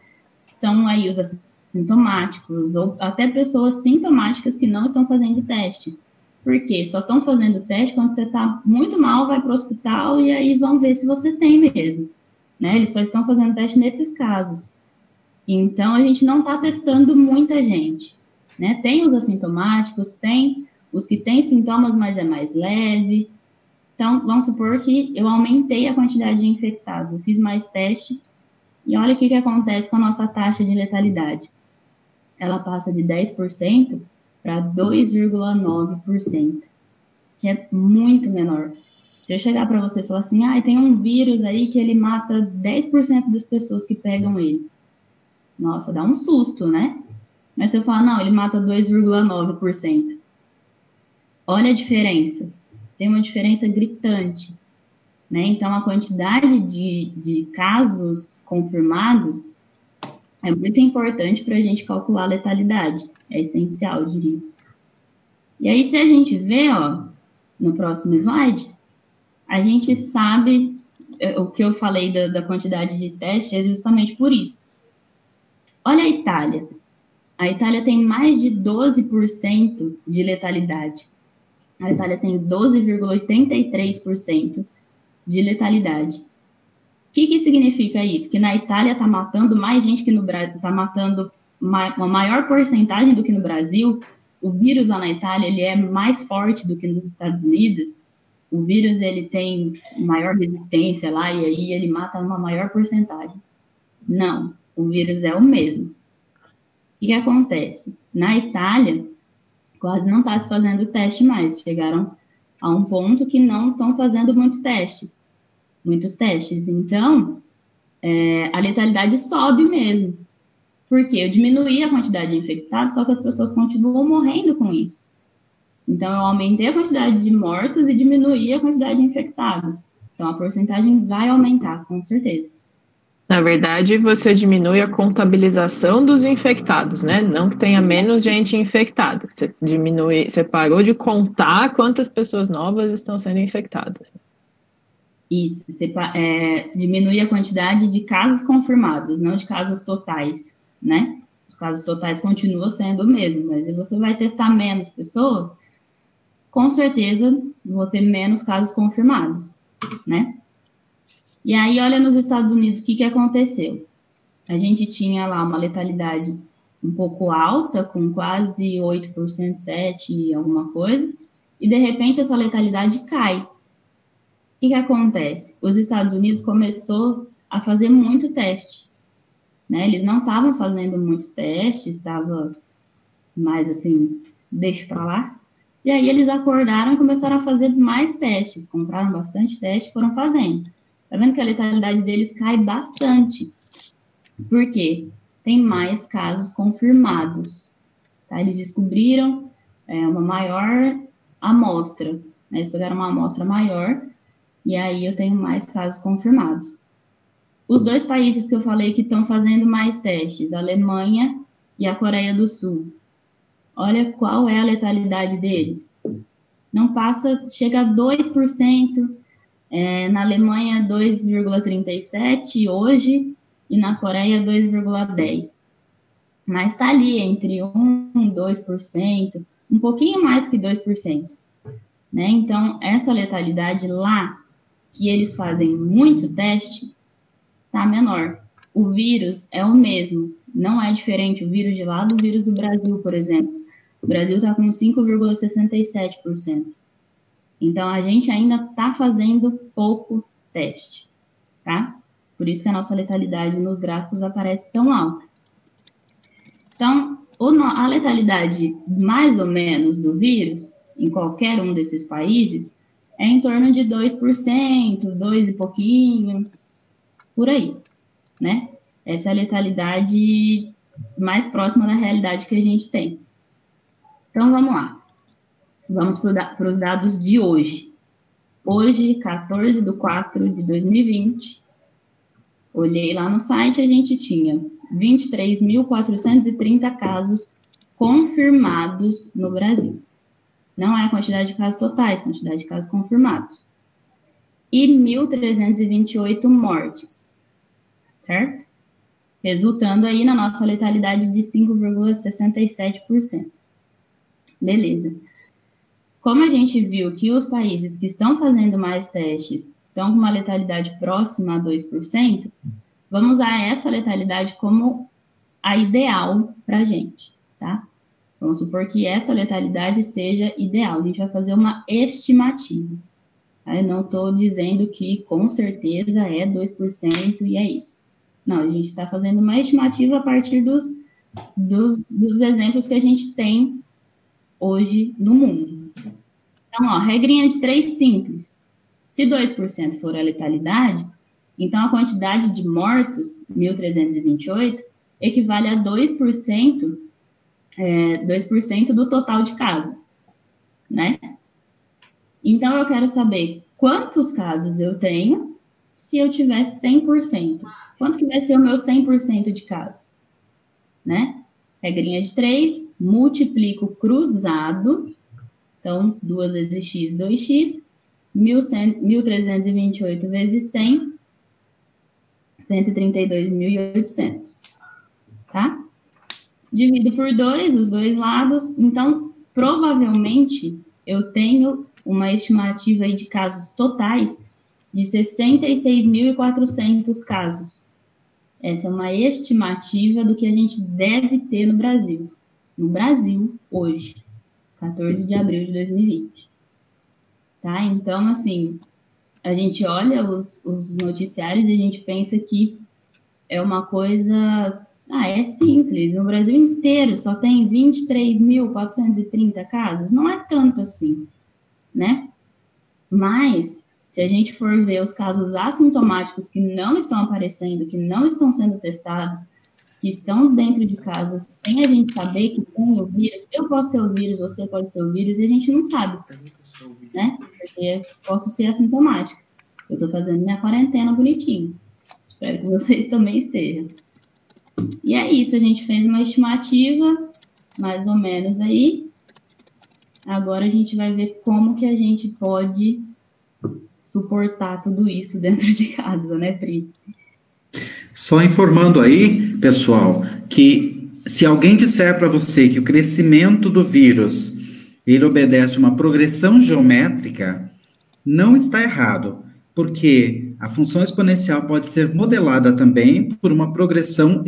que são aí os assintomáticos, ou até pessoas sintomáticas que não estão fazendo testes. Por quê? Só estão fazendo teste quando você está muito mal, vai para o hospital e aí vão ver se você tem mesmo. Né? Eles só estão fazendo teste nesses casos. Então, a gente não está testando muita gente. Né? Tem os assintomáticos, tem os que têm sintomas, mas é mais leve. Então, vamos supor que eu aumentei a quantidade de infectados, eu fiz mais testes, e olha o que acontece com a nossa taxa de letalidade. Ela passa de 10% para 2,9%, que é muito menor. Se eu chegar para você e falar assim, tem um vírus aí que ele mata 10% das pessoas que pegam ele. Nossa, dá um susto, né? Mas se eu falar, não, ele mata 2,9%. Olha a diferença. Tem uma diferença gritante, né? Então, a quantidade de casos confirmados é muito importante para a gente calcular a letalidade. É essencial, eu diria. E aí, se a gente vê, ó, no próximo slide, a gente sabe o que eu falei da quantidade de testes é justamente por isso. Olha a Itália. A Itália tem mais de 12% de letalidade. A Itália tem 12,83% de letalidade. O que significa isso? Que na Itália está matando mais gente que no Brasil, está matando uma maior porcentagem do que no Brasil. O vírus lá na Itália ele é mais forte do que nos Estados Unidos. O vírus ele tem maior resistência lá e aí ele mata uma maior porcentagem. Não, o vírus é o mesmo. O que acontece? Na Itália, quase não está se fazendo teste mais. Chegaram a um ponto que não estão fazendo muitos testes. Então, a letalidade sobe mesmo. Porque eu diminuí a quantidade de infectados, só que as pessoas continuam morrendo com isso. Então, eu aumentei a quantidade de mortos e diminuí a quantidade de infectados. Então, a porcentagem vai aumentar, com certeza. Na verdade, você diminui a contabilização dos infectados, né? Não que tenha menos gente infectada. Você parou de contar quantas pessoas novas estão sendo infectadas. Isso, diminui a quantidade de casos confirmados, não de casos totais, né? Os casos totais continuam sendo o mesmo, mas se você vai testar menos pessoas, com certeza vou ter menos casos confirmados, né? E aí, olha nos Estados Unidos o que aconteceu. A gente tinha lá uma letalidade um pouco alta, com quase 8%, 7% alguma coisa, e de repente essa letalidade cai. O que acontece? Os Estados Unidos começou a fazer muito teste, né? Eles não estavam fazendo muitos testes, estava mais assim, deixo para lá. E aí eles acordaram e começaram a fazer mais testes, compraram bastante teste, foram fazendo. Tá vendo que a letalidade deles cai bastante. Por quê? Tem mais casos confirmados. Tá? Eles descobriram uma maior amostra. Né? Eles pegaram uma amostra maior e aí eu tenho mais casos confirmados. Os 2 países que eu falei que estão fazendo mais testes, a Alemanha e a Coreia do Sul. Olha qual é a letalidade deles. Não passa, chega a 2%, na Alemanha 2,37% hoje e na Coreia 2,10%. Mas está ali entre 1% e 2%, um pouquinho mais que 2%. Né? Então, essa letalidade lá, que eles fazem muito teste, está menor. O vírus é o mesmo, não é diferente o vírus de lá do vírus do Brasil, por exemplo. O Brasil está com 5,67%. Então, a gente ainda está fazendo pouco teste, tá? Por isso que a nossa letalidade nos gráficos aparece tão alta. Então, a letalidade mais ou menos do vírus, em qualquer um desses países, é em torno de 2%, 2 e pouquinho, por aí, né? Essa é a letalidade mais próxima da realidade que a gente tem. Então, vamos lá. Vamos para os dados de hoje. Hoje, 14/4/2020, olhei lá no site, a gente tinha 23.430 casos confirmados no Brasil. Não é a quantidade de casos totais, quantidade de casos confirmados. E 1.328 mortes, certo? Resultando aí na nossa letalidade de 5,67%. Beleza. Como a gente viu que os países que estão fazendo mais testes estão com uma letalidade próxima a 2%, vamos usar essa letalidade como a ideal para a gente, tá? Vamos supor que essa letalidade seja ideal. A gente vai fazer uma estimativa. Tá? Eu não estou dizendo que com certeza é 2% e é isso. Não, a gente está fazendo uma estimativa a partir dos exemplos que a gente tem hoje no mundo. Então, ó, regrinha de 3 simples. Se 2% for a letalidade, então a quantidade de mortos, 1.328, equivale a 2% do total de casos, né? Então, eu quero saber quantos casos eu tenho se eu tiver 100%. Quanto que vai ser o meu 100% de casos? Né? Regrinha de 3, multiplico cruzado. Então, 2 vezes x, 2x. 1.328 vezes 100, 132.800. Tá? Divido por 2, os dois lados. Então, provavelmente, eu tenho uma estimativa aí de casos totais de 66.400 casos. Essa é uma estimativa do que a gente deve ter no Brasil. No Brasil, hoje, 14 de abril de 2020. Tá? Então, assim, a gente olha os noticiários e a gente pensa que é uma coisa... é simples. No Brasil inteiro só tem 23.430 casos. Não é tanto assim, né? Mas, se a gente for ver os casos assintomáticos que não estão aparecendo, que não estão sendo testados, que estão dentro de casa sem a gente saber que tem o vírus, eu posso ter o vírus, você pode ter o vírus, e a gente não sabe, né? Porque eu posso ser assintomática. Eu tô fazendo minha quarentena bonitinho. Espero que vocês também estejam. E é isso, a gente fez uma estimativa, mais ou menos aí. Agora a gente vai ver como que a gente pode suportar tudo isso dentro de casa, né, Pri? Só informando aí, pessoal, que se alguém disser para você que o crescimento do vírus ele obedece a uma progressão geométrica, não está errado, porque a função exponencial pode ser modelada também por uma progressão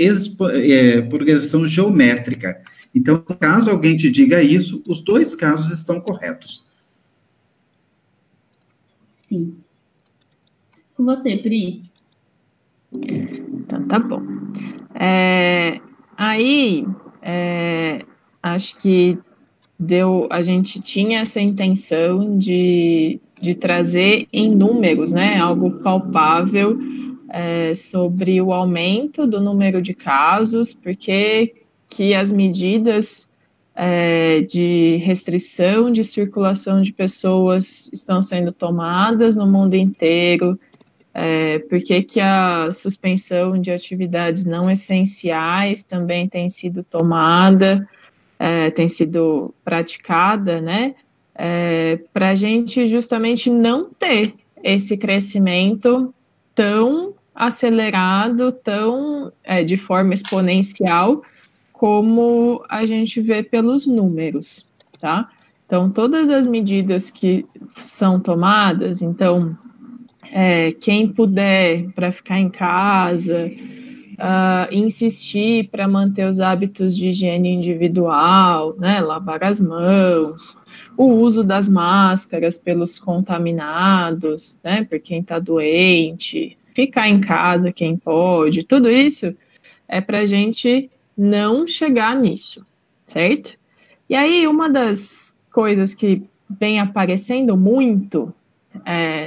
geométrica. Então, caso alguém te diga isso, os dois casos estão corretos. Sim. Com você, Pri. Então, tá bom. Acho que a gente tinha essa intenção de trazer em números, né, algo palpável sobre o aumento do número de casos, porque que as medidas de restrição de circulação de pessoas estão sendo tomadas no mundo inteiro, porque que a suspensão de atividades não essenciais também tem sido tomada, tem sido praticada, né, para a gente justamente não ter esse crescimento tão acelerado, tão de forma exponencial, como a gente vê pelos números, tá? Então, todas as medidas que são tomadas, então, quem puder para ficar em casa, insistir para manter os hábitos de higiene individual, né, lavar as mãos, o uso das máscaras pelos contaminados, né, por quem está doente, ficar em casa quem pode, tudo isso é para a gente não chegar nisso, certo? E aí, uma das coisas que vem aparecendo muito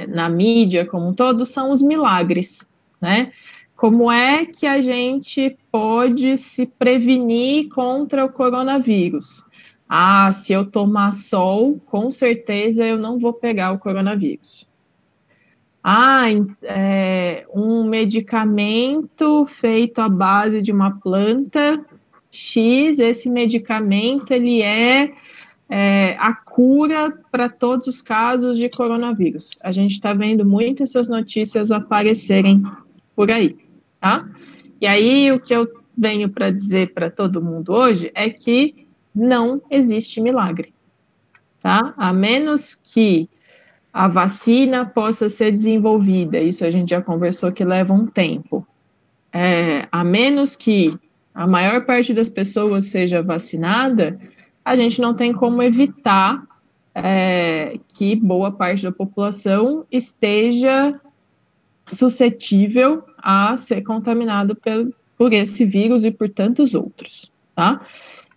na mídia como um todo são os milagres, né? Como é que a gente pode se prevenir contra o coronavírus? Ah, se eu tomar sol, com certeza eu não vou pegar o coronavírus. Ah, um medicamento feito à base de uma planta X, esse medicamento ele a cura para todos os casos de coronavírus. A gente está vendo muito essas notícias aparecerem por aí, tá? E aí o que eu venho para dizer para todo mundo hoje é que não existe milagre, tá? A menos que a vacina possa ser desenvolvida, isso a gente já conversou que leva um tempo. A menos que a maior parte das pessoas seja vacinada, a gente não tem como evitar que boa parte da população esteja suscetível a ser contaminado por esse vírus e por tantos outros, tá?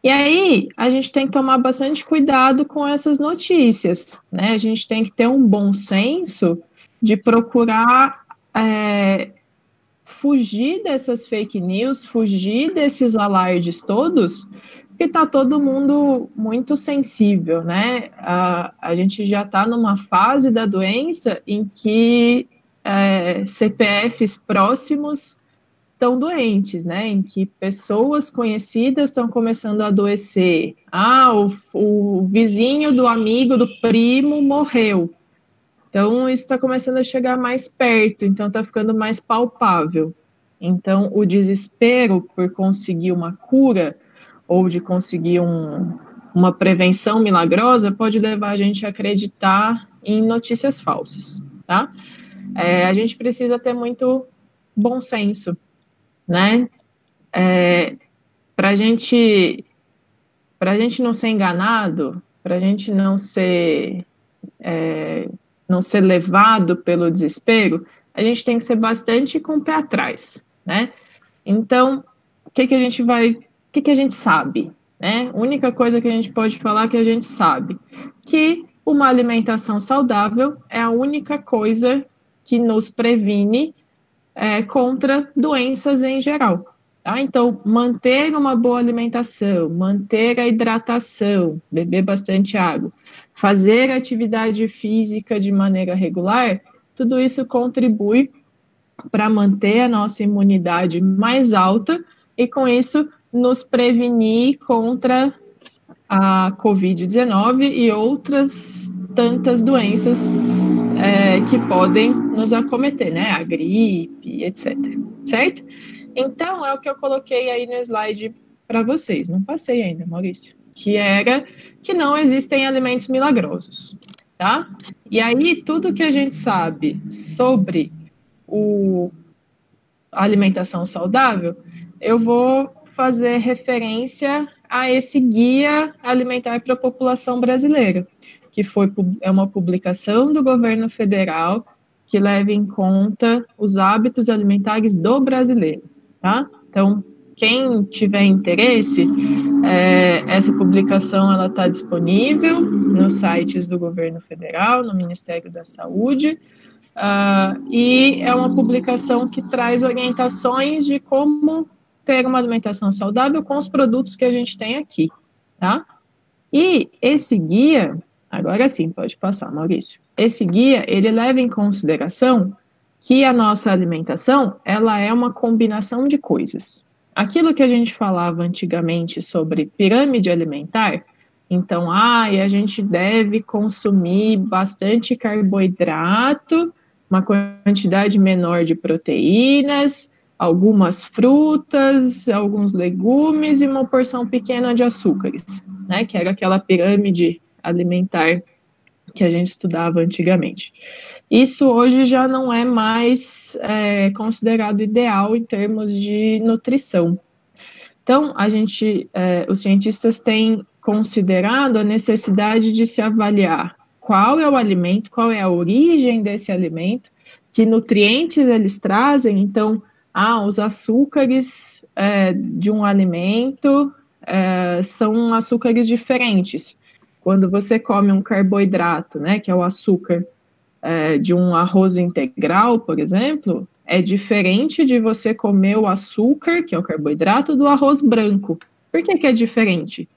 E aí, a gente tem que tomar bastante cuidado com essas notícias, né? A gente tem que ter um bom senso de procurar fugir dessas fake news, fugir desses alardes todos, porque está todo mundo muito sensível, né? A gente já está numa fase da doença em que CPFs próximos estão doentes, né? Em que pessoas conhecidas estão começando a adoecer. Ah, o vizinho do amigo, do primo morreu. Então, isso está começando a chegar mais perto, então está ficando mais palpável. Então, o desespero por conseguir uma cura ou de conseguir uma prevenção milagrosa pode levar a gente a acreditar em notícias falsas, tá? A gente precisa ter muito bom senso, né? Para a gente não ser enganado, para a gente não ser levado pelo desespero, a gente tem que ser bastante com o pé atrás, né? Então, o que a gente sabe, né? A única coisa que a gente pode falar que a gente sabe, que uma alimentação saudável é a única coisa que nos previne contra doenças em geral, tá? Então, manter uma boa alimentação, manter a hidratação, beber bastante água, fazer atividade física de maneira regular, tudo isso contribui para manter a nossa imunidade mais alta e, com isso, nos prevenir contra a Covid-19 e outras tantas doenças que podem nos acometer, né? A gripe, etc. Certo? Então, é o que eu coloquei aí no slide para vocês. Não passei ainda, Maurício. Que era que não existem alimentos milagrosos, tá? E aí, tudo que a gente sabe sobre a alimentação saudável, eu vou fazer referência a esse guia alimentar para a população brasileira, que é uma publicação do governo federal que leva em conta os hábitos alimentares do brasileiro, tá? Então, quem tiver interesse, Essa publicação está disponível nos sites do governo federal, no Ministério da Saúde, e é uma publicação que traz orientações de como ter uma alimentação saudável com os produtos que a gente tem aqui, tá? E esse guia, agora sim, pode passar, Maurício. Esse guia, ele leva em consideração que a nossa alimentação, ela é uma combinação de coisas. Aquilo que a gente falava antigamente sobre pirâmide alimentar, então, a gente deve consumir bastante carboidrato, uma quantidade menor de proteínas, algumas frutas, alguns legumes e uma porção pequena de açúcares, né? Que era aquela pirâmide alimentar que a gente estudava antigamente. Isso hoje já não é mais considerado ideal em termos de nutrição. Então, os cientistas têm considerado a necessidade de se avaliar qual é o alimento, qual é a origem desse alimento, que nutrientes eles trazem. Então, os açúcares de um alimento são açúcares diferentes. Quando você come um carboidrato, né, que é o açúcar de um arroz integral, por exemplo, é diferente de você comer o açúcar, que é o carboidrato, do arroz branco. Por que é diferente?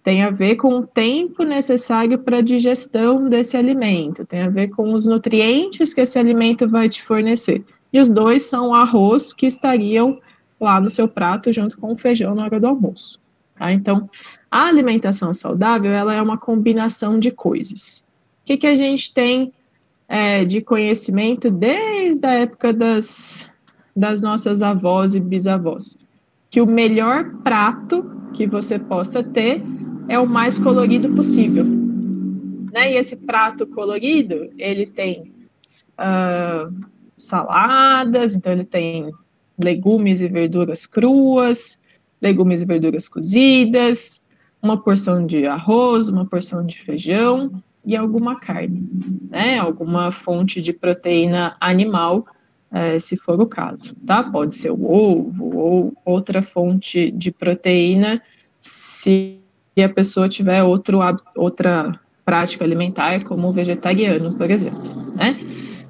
Tem a ver com o tempo necessário para a digestão desse alimento, tem a ver com os nutrientes que esse alimento vai te fornecer. E os dois são arroz que estariam lá no seu prato junto com o feijão na hora do almoço. Tá? Então, a alimentação saudável, ela é uma combinação de coisas. O que a gente tem de conhecimento desde a época das nossas avós e bisavós? Que o melhor prato que você possa ter é o mais colorido possível. Né? E esse prato colorido, ele tem saladas, então ele tem legumes e verduras cruas, legumes e verduras cozidas, uma porção de arroz, uma porção de feijão e alguma carne, né? Alguma fonte de proteína animal, se for o caso, tá? Pode ser o ovo ou outra fonte de proteína, se a pessoa tiver outra prática alimentar, como o vegetariano, por exemplo, né?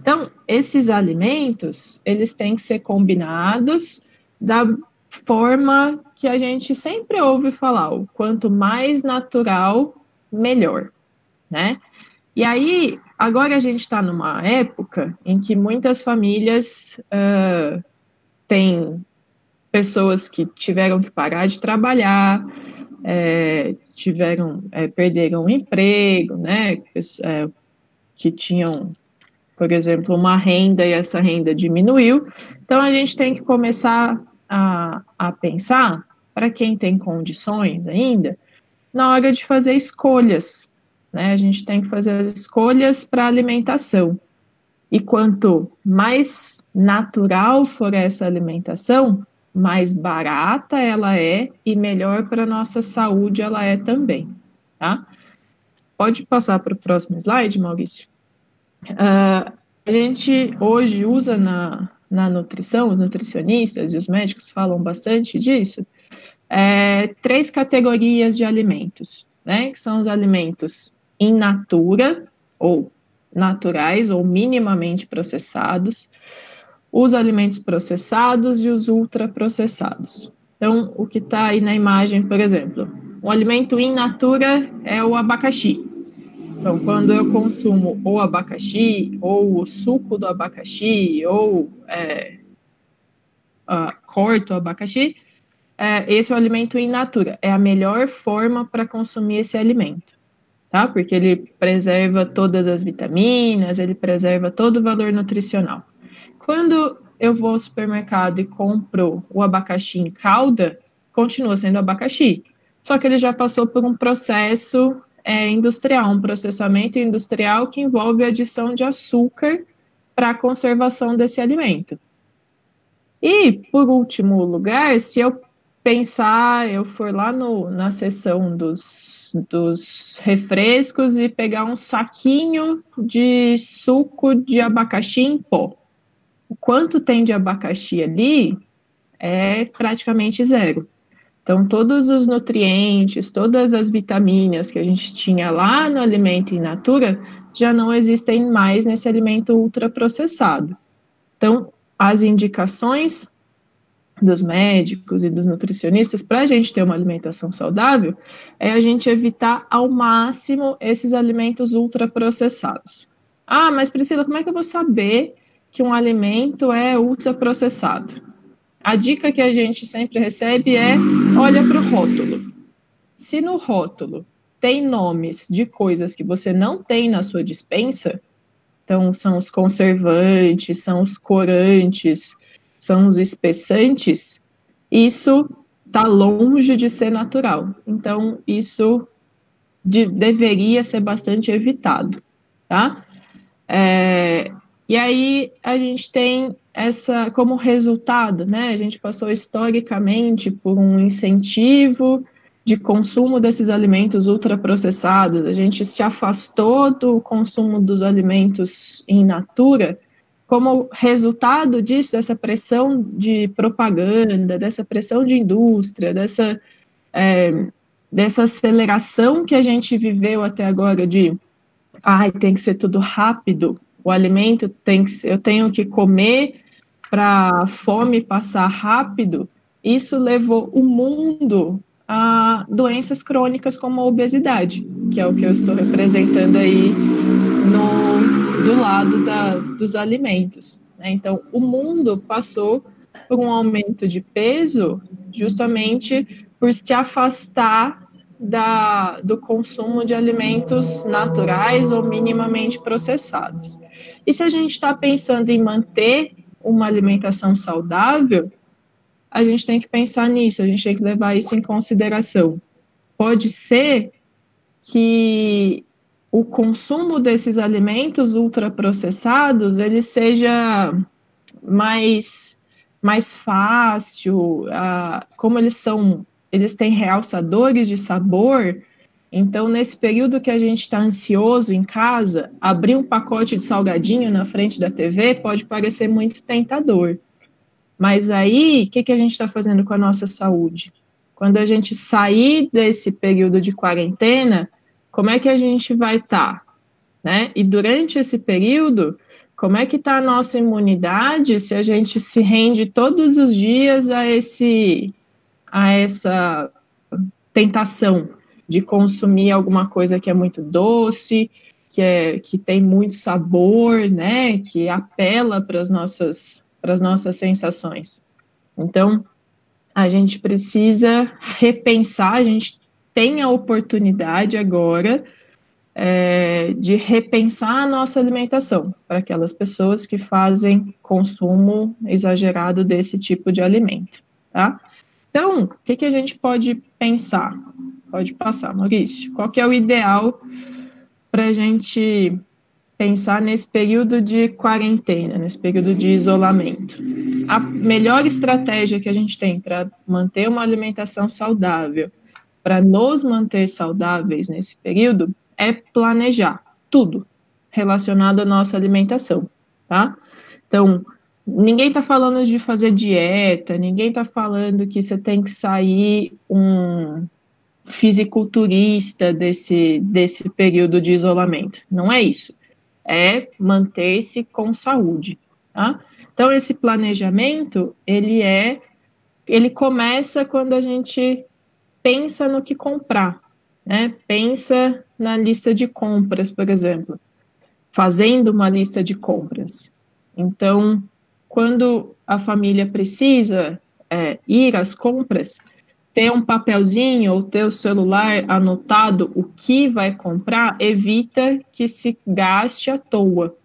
Então, esses alimentos, eles têm que ser combinados da forma que a gente sempre ouve falar, o quanto mais natural, melhor, né? E aí, agora a gente está numa época em que muitas famílias têm pessoas que tiveram que parar de trabalhar, perderam o emprego, né? Que tinham, por exemplo, uma renda e essa renda diminuiu. Então, a gente tem que começar a pensar, para quem tem condições ainda, na hora de fazer escolhas, né? A gente tem que fazer as escolhas para a alimentação. E quanto mais natural for essa alimentação, mais barata ela é e melhor para a nossa saúde ela é também, tá? Pode passar para o próximo slide, Maurício? A gente hoje usa na nutrição, os nutricionistas e os médicos falam bastante disso, 3 categorias de alimentos, né? Que são os alimentos in natura, ou naturais, ou minimamente processados, os alimentos processados e os ultraprocessados. Então, o que está aí na imagem, por exemplo, um alimento in natura é o abacaxi. Então, quando eu consumo o abacaxi, ou o suco do abacaxi, ou corto o abacaxi, esse é o alimento in natura. É a melhor forma para consumir esse alimento, tá? Porque ele preserva todas as vitaminas, ele preserva todo o valor nutricional. Quando eu vou ao supermercado e compro o abacaxi em calda, continua sendo abacaxi. Só que ele já passou por um processo industrial, um processamento industrial que envolve a adição de açúcar para a conservação desse alimento. E, por último lugar, se eu for lá na seção dos refrescos e pegar um saquinho de suco de abacaxi em pó, o quanto tem de abacaxi ali é praticamente zero. Então, todos os nutrientes, todas as vitaminas que a gente tinha lá no alimento in natura, já não existem mais nesse alimento ultraprocessado. Então, as indicações dos médicos e dos nutricionistas para a gente ter uma alimentação saudável é a gente evitar ao máximo esses alimentos ultraprocessados. Ah, mas Priscila, como é que eu vou saber que um alimento é ultraprocessado? A dica que a gente sempre recebe é: olha para o rótulo. Se no rótulo tem nomes de coisas que você não tem na sua despensa, então são os conservantes, são os corantes, são os espessantes, isso está longe de ser natural. Então, isso deveria ser bastante evitado, tá? E aí a gente tem essa, como resultado, né? A gente passou historicamente por um incentivo de consumo desses alimentos ultraprocessados, a gente se afastou do consumo dos alimentos in natura, como resultado disso, dessa pressão de propaganda, dessa pressão de indústria, dessa aceleração que a gente viveu até agora de tem que ser tudo rápido, o alimento eu tenho que comer para a fome passar rápido, isso levou o mundo a doenças crônicas como a obesidade, que é o que eu estou representando aí do lado dos alimentos. Né? Então, o mundo passou por um aumento de peso justamente por se afastar do consumo de alimentos naturais ou minimamente processados. E se a gente está pensando em manter uma alimentação saudável, a gente tem que pensar nisso, a gente tem que levar isso em consideração. Pode ser que o consumo desses alimentos ultraprocessados, ele seja mais fácil, como eles têm realçadores de sabor, então nesse período que a gente está ansioso em casa, abrir um pacote de salgadinho na frente da TV pode parecer muito tentador. Mas aí, o que a gente está fazendo com a nossa saúde? Quando a gente sair desse período de quarentena, como é que a gente vai estar? Né? E durante esse período, como é que está a nossa imunidade se a gente se rende todos os dias a essa tentação de consumir alguma coisa que é muito doce, que tem muito sabor, né? Que apela para as nossas sensações. Então, a gente precisa repensar, a gente tem a oportunidade agora de repensar a nossa alimentação para aquelas pessoas que fazem consumo exagerado desse tipo de alimento, tá? Então, o que a gente pode pensar? Pode passar, Maurício. Qual que é o ideal para a gente pensar nesse período de quarentena, nesse período de isolamento? A melhor estratégia que a gente tem para manter uma alimentação saudável, para nos manter saudáveis nesse período, é planejar tudo relacionado à nossa alimentação, tá? Então, ninguém está falando de fazer dieta, ninguém está falando que você tem que sair um fisiculturista desse período de isolamento. Não é isso. É manter-se com saúde, tá? Então, esse planejamento, ele começa quando a gente pensa no que comprar, né? Pensa na lista de compras, por exemplo, fazendo uma lista de compras. Então, quando a família precisa ir às compras, ter um papelzinho ou ter o celular anotado o que vai comprar, evita que se gaste à toa,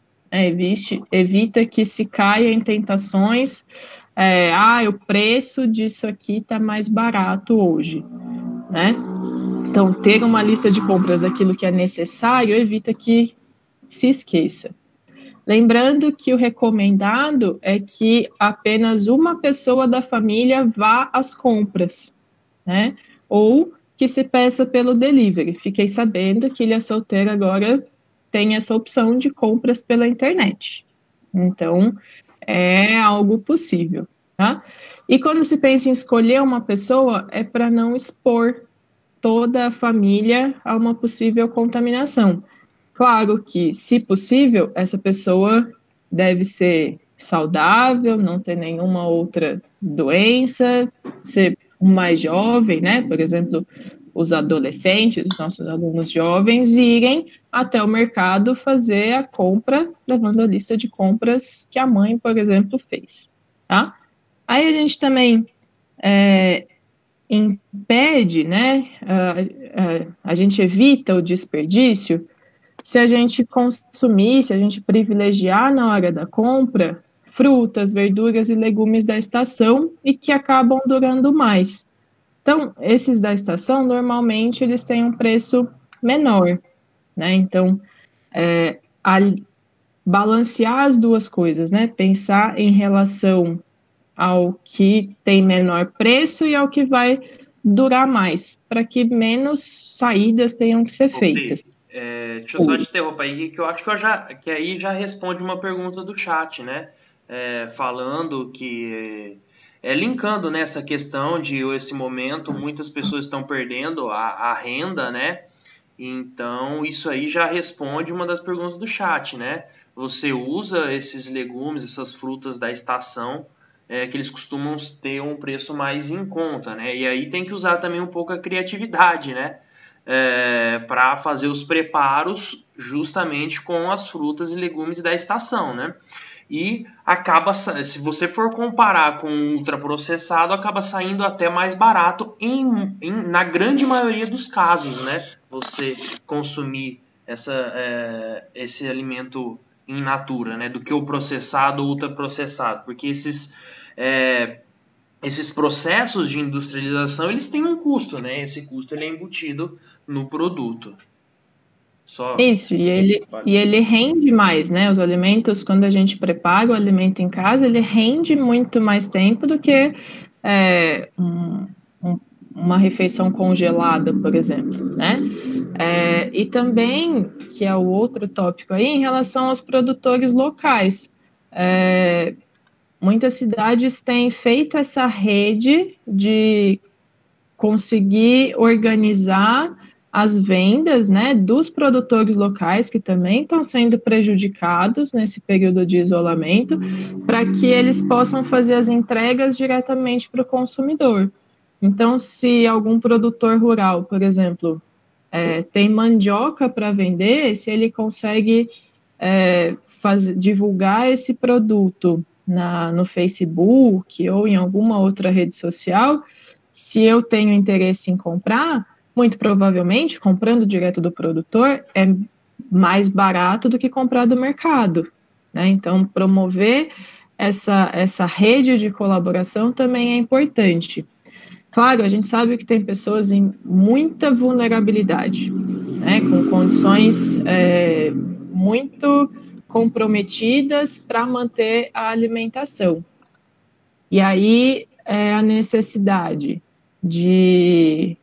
evita que se caia em tentações, o preço disso aqui está mais barato hoje, né? Então, ter uma lista de compras daquilo que é necessário evita que se esqueça. Lembrando que o recomendado é que apenas uma pessoa da família vá às compras, né? Ou que se peça pelo delivery. Fiquei sabendo que Ilha Solteira agora tem essa opção de compras pela internet. Então, é algo possível, tá? E quando se pensa em escolher uma pessoa, é para não expor toda a família a uma possível contaminação. Claro que, se possível, essa pessoa deve ser saudável, não ter nenhuma outra doença, ser mais jovem, né? Por exemplo, os adolescentes, os nossos alunos jovens, irem até o mercado fazer a compra, levando a lista de compras que a mãe, por exemplo, fez, tá? Aí a gente também impede, né? A gente evita o desperdício se a gente consumir, se a gente privilegiar na hora da compra frutas, verduras e legumes da estação e que acabam durando mais. Então, esses da estação, normalmente, eles têm um preço menor, né? Então, balancear as duas coisas, né? Pensar em relação ao que tem menor preço e ao que vai durar mais, para que menos saídas tenham que ser feitas. Deixa eu só te interromper aí, que eu acho que aí já responde uma pergunta do chat, né? Falando que linkando nessa questão de esse momento, muitas pessoas estão perdendo a renda, né? Então, isso aí já responde uma das perguntas do chat, né? Você usa esses legumes, essas frutas da estação, que eles costumam ter um preço mais em conta, né? E aí tem que usar também um pouco a criatividade, né? Para fazer os preparos justamente com as frutas e legumes da estação, né? E acaba, se você for comparar com o ultraprocessado, acaba saindo até mais barato na grande maioria dos casos, né? Você consumir esse alimento in natura, né? Do que o processado ou ultraprocessado, porque esses processos de industrialização, eles têm um custo, né? Esse custo ele é embutido no produto. Isso, e ele rende mais, né? Os alimentos, quando a gente prepara o alimento em casa, ele rende muito mais tempo do que uma refeição congelada, por exemplo, né? E também, que é o outro tópico aí, em relação aos produtores locais. Muitas cidades têm feito essa rede de conseguir organizar as vendas, né, dos produtores locais que também estão sendo prejudicados nesse período de isolamento, para que eles possam fazer as entregas diretamente para o consumidor. Então, se algum produtor rural, por exemplo, tem mandioca para vender, se ele consegue divulgar esse produto no Facebook ou em alguma outra rede social, se eu tenho interesse em comprar, muito provavelmente, comprando direto do produtor, é mais barato do que comprar do mercado, né? Então, promover essa rede de colaboração também é importante. Claro, a gente sabe que tem pessoas em muita vulnerabilidade, né? Com condições muito comprometidas para manter a alimentação. E aí, a necessidade de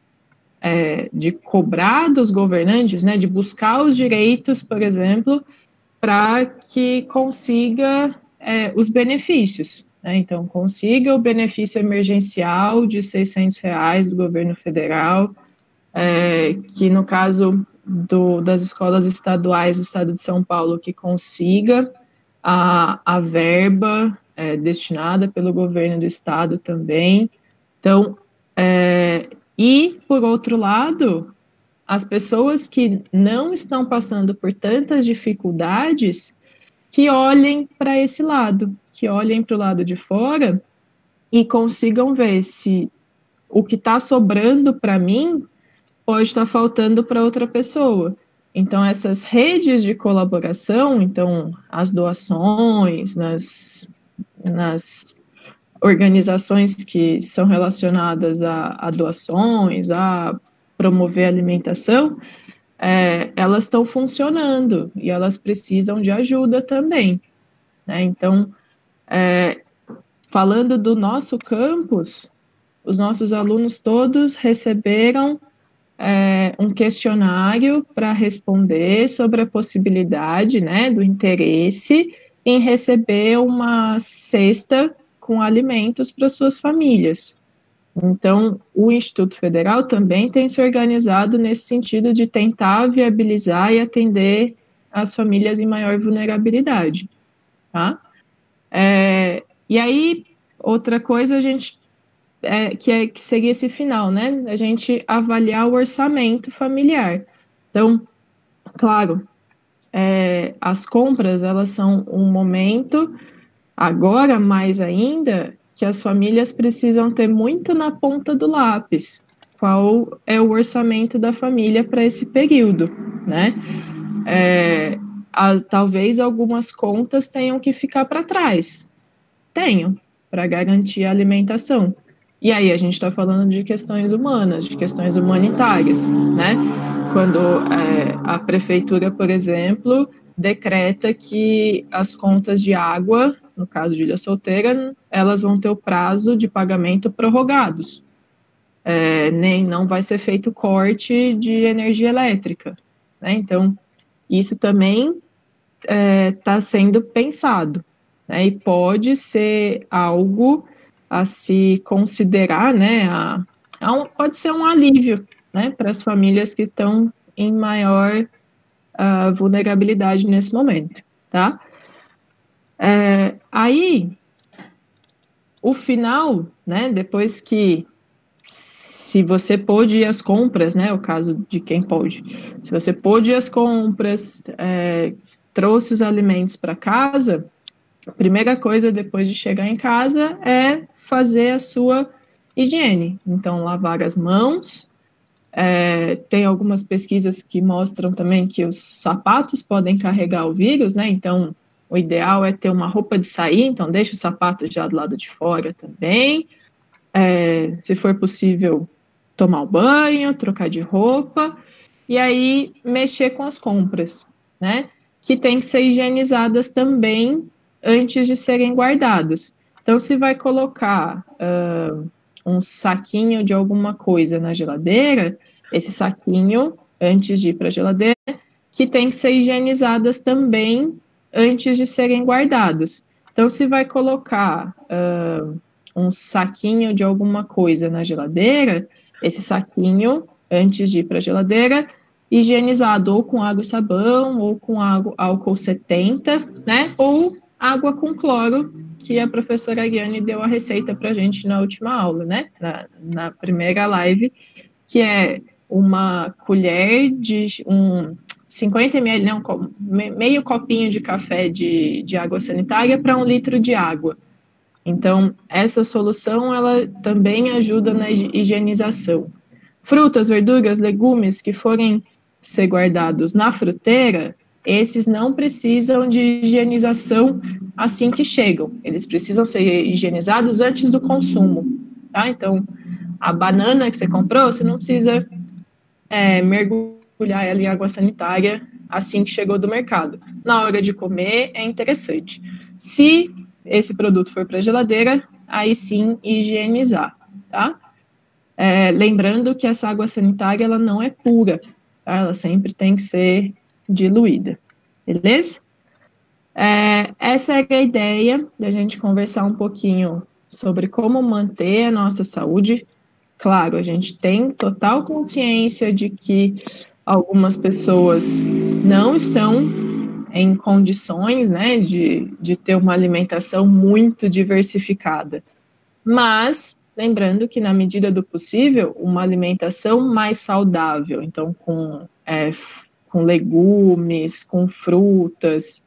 cobrar dos governantes, né, de buscar os direitos, por exemplo, para que consiga os benefícios, né? Então, consiga o benefício emergencial de R$600 do governo federal, que no caso das escolas estaduais do estado de São Paulo, que consiga a verba destinada pelo governo do estado também. Então, e, por outro lado, as pessoas que não estão passando por tantas dificuldades, que olhem para esse lado, que olhem para o lado de fora e consigam ver se o que está sobrando para mim pode estar faltando para outra pessoa. Então, essas redes de colaboração, então, as doações, nas organizações que são relacionadas a doações, a promover a alimentação, elas estão funcionando e elas precisam de ajuda também, né? Então, falando do nosso campus, os nossos alunos todos receberam um questionário para responder sobre a possibilidade, né, do interesse em receber uma cesta com alimentos para suas famílias. Então, o Instituto Federal também tem se organizado nesse sentido de tentar viabilizar e atender as famílias em maior vulnerabilidade, tá? E aí, outra coisa, que seria esse final, né? A gente avaliar o orçamento familiar. Então, claro, as compras, elas são um momento, agora mais ainda, que as famílias precisam ter muito na ponta do lápis qual é o orçamento da família para esse período, né? Talvez algumas contas tenham que ficar para trás, para garantir a alimentação. E aí a gente está falando de questões humanas, de questões humanitárias, né? Quando a prefeitura, por exemplo, decreta que as contas de água, no caso de Ilha Solteira, elas vão ter o prazo de pagamento prorrogados. Nem não vai ser feito corte de energia elétrica, né? Então, isso também está sendo pensado, né? E pode ser algo a se considerar, né? Pode ser um alívio, né, para as famílias que estão em maior vulnerabilidade nesse momento, tá? Aí, o final, né, depois que, se você pôde ir às compras, né, o caso de quem pôde, se você pôde ir às compras, trouxe os alimentos para casa, a primeira coisa depois de chegar em casa é fazer a sua higiene. Então, lavar as mãos. Tem algumas pesquisas que mostram também que os sapatos podem carregar o vírus, né? Então, o ideal é ter uma roupa de sair, então deixa o sapato já do lado de fora também. Se for possível, tomar o banho, trocar de roupa, e aí mexer com as compras, né? Que tem que ser higienizadas também antes de serem guardadas. Então, se vai colocar um saquinho de alguma coisa na geladeira, esse saquinho, antes de ir para a geladeira, que tem que ser higienizadas também antes de serem guardadas. Então, se vai colocar um saquinho de alguma coisa na geladeira, esse saquinho, antes de ir para a geladeira, higienizado ou com água e sabão, ou com álcool 70, né? Ou água com cloro, que a professora Ariane deu a receita para a gente na última aula, né? Na primeira live, que é uma colher de 50 ml, não, meio copinho de café de água sanitária para 1 litro de água. Então, essa solução, ela também ajuda na higienização. Frutas, verduras, legumes que forem ser guardados na fruteira, esses não precisam de higienização assim que chegam. Eles precisam ser higienizados antes do consumo, tá? Então, a banana que você comprou, você não precisa mergulhar ela em água sanitária assim que chegou do mercado. Na hora de comer, é interessante. Se esse produto for para a geladeira, aí sim higienizar, tá? Lembrando que essa água sanitária, ela não é pura, tá? Ela sempre tem que ser diluída, beleza? Essa é a ideia da gente conversar um pouquinho sobre como manter a nossa saúde. Claro, a gente tem total consciência de que algumas pessoas não estão em condições, né, de ter uma alimentação muito diversificada. Mas, lembrando que, na medida do possível, uma alimentação mais saudável, então com legumes, com frutas,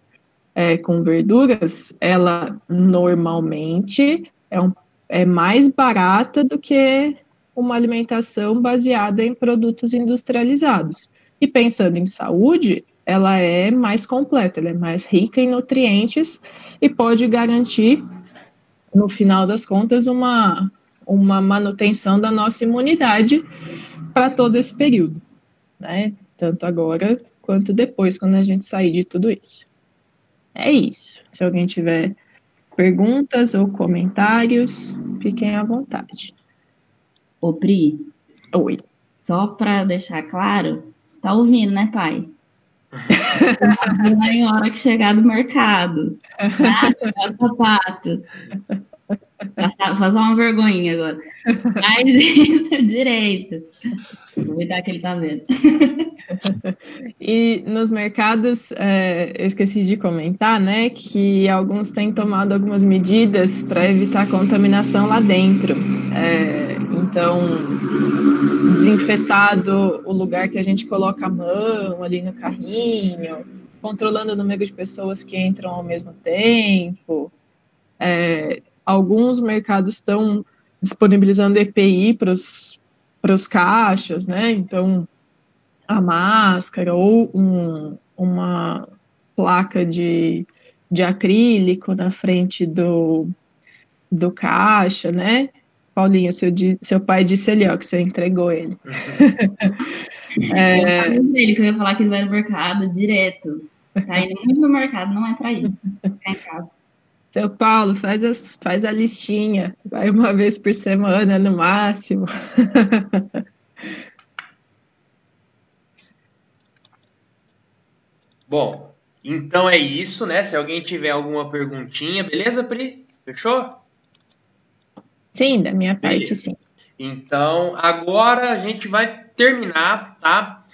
com verduras, ela normalmente é mais barata do que uma alimentação baseada em produtos industrializados. E pensando em saúde, ela é mais completa, ela é mais rica em nutrientes e pode garantir, no final das contas, uma manutenção da nossa imunidade para todo esse período, né? Tanto agora quanto depois, quando a gente sair de tudo isso. É isso. Se alguém tiver perguntas ou comentários, fiquem à vontade. Ô, Pri. Oi. Só para deixar claro, você tá ouvindo, né, pai? Em hora que chegar do mercado. Tá? Sapato. Passar uma vergonhinha agora. Faz isso direito. Aproveitar que ele tá vendo. E nos mercados, eu esqueci de comentar, né, que alguns têm tomado algumas medidas para evitar contaminação lá dentro. Então, desinfetado o lugar que a gente coloca a mão ali no carrinho, controlando o número de pessoas que entram ao mesmo tempo. Alguns mercados estão disponibilizando EPI para os caixas, né? Então, a máscara ou uma placa de acrílico na frente do caixa, né? Paulinha, seu pai disse ali, ó, que você entregou ele. Eu falei dele que eu ia falar que ele vai no mercado direto. Tá indo muito no mercado, não é pra ir. Ficar em casa. Seu Paulo, faz a listinha. Vai uma vez por semana, no máximo. Bom, então é isso, né? Se alguém tiver alguma perguntinha, beleza, Pri? Fechou? Sim, da minha parte, Beleza. sim. Então, agora a gente vai terminar, tá?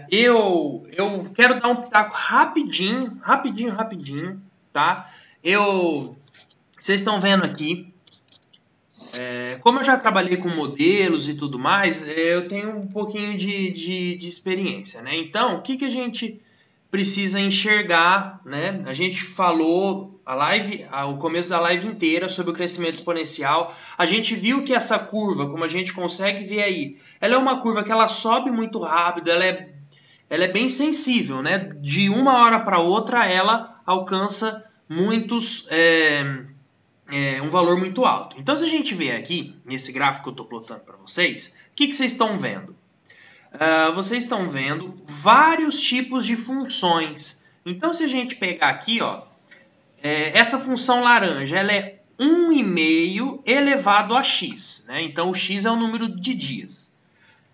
Eu quero dar um pitaco rapidinho, tá? Vocês estão vendo aqui, como eu já trabalhei com modelos e tudo mais, eu tenho um pouquinho de experiência, né? Então, o que a gente precisa enxergar, né? A gente falou o começo da live inteira sobre o crescimento exponencial. A gente viu que essa curva, como a gente consegue ver aí, ela é uma curva que ela sobe muito rápido, ela é bem sensível, né? De uma hora para outra, ela alcança um valor muito alto. Então, se a gente vê aqui, nesse gráfico que eu estou plotando para vocês, o que vocês estão vendo? Vocês estão vendo vários tipos de funções. Então, se a gente pegar aqui, ó, essa função laranja, ela é 1,5 elevado a x. Né? Então, o x é o número de dias.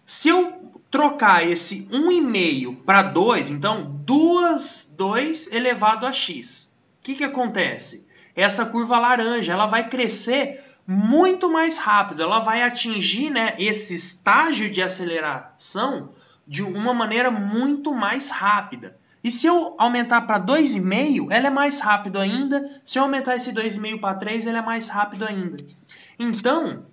Se eu trocar esse 1,5 para 2, então 2 elevado a x. O que acontece? Essa curva laranja ela vai crescer muito mais rápido, ela vai atingir, né, esse estágio de aceleração de uma maneira muito mais rápida. E se eu aumentar para 2,5, ela é mais rápido ainda. Se eu aumentar esse 2,5 para 3, ele é mais rápido ainda. Então,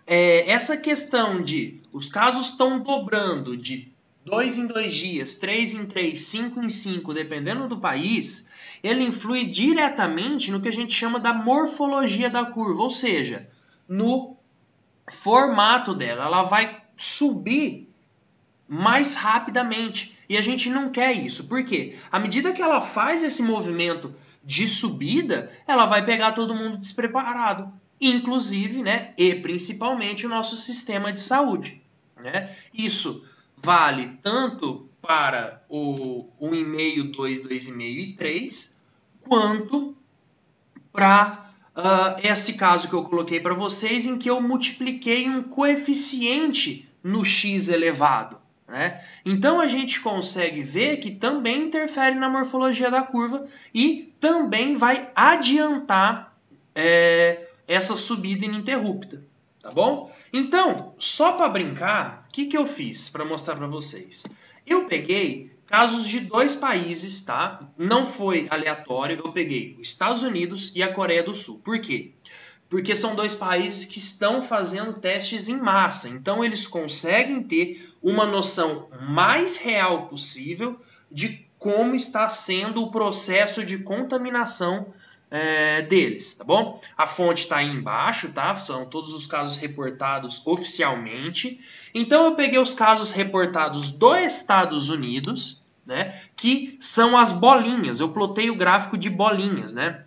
essa questão de os casos estão dobrando de 2 em 2 dias, 3 em 3, 5 em 5, dependendo do país, ele influi diretamente no que a gente chama da morfologia da curva, ou seja, no formato dela. Ela vai subir mais rapidamente. E a gente não quer isso. Por quê? À medida que ela faz esse movimento de subida, ela vai pegar todo mundo despreparado. Inclusive, né, e principalmente o nosso sistema de saúde. Né? Isso vale tanto para o 1,5, 2, 2,5 e 3, quanto para esse caso que eu coloquei para vocês, em que eu multipliquei um coeficiente no x elevado. Né? Então a gente consegue ver que também interfere na morfologia da curva e também vai adiantar essa subida ininterrupta. Tá bom? Então, só para brincar, o que eu fiz para mostrar para vocês? Eu peguei casos de 2 países, tá? Não foi aleatório, eu peguei os Estados Unidos e a Coreia do Sul. Por quê? Porque são 2 países que estão fazendo testes em massa. Então, eles conseguem ter uma noção mais real possível de como está sendo o processo de contaminação deles, tá bom? A fonte está aí embaixo, tá? São todos os casos reportados oficialmente. Então, eu peguei os casos reportados dos Estados Unidos, né? Que são as bolinhas. Eu plotei o gráfico de bolinhas, né?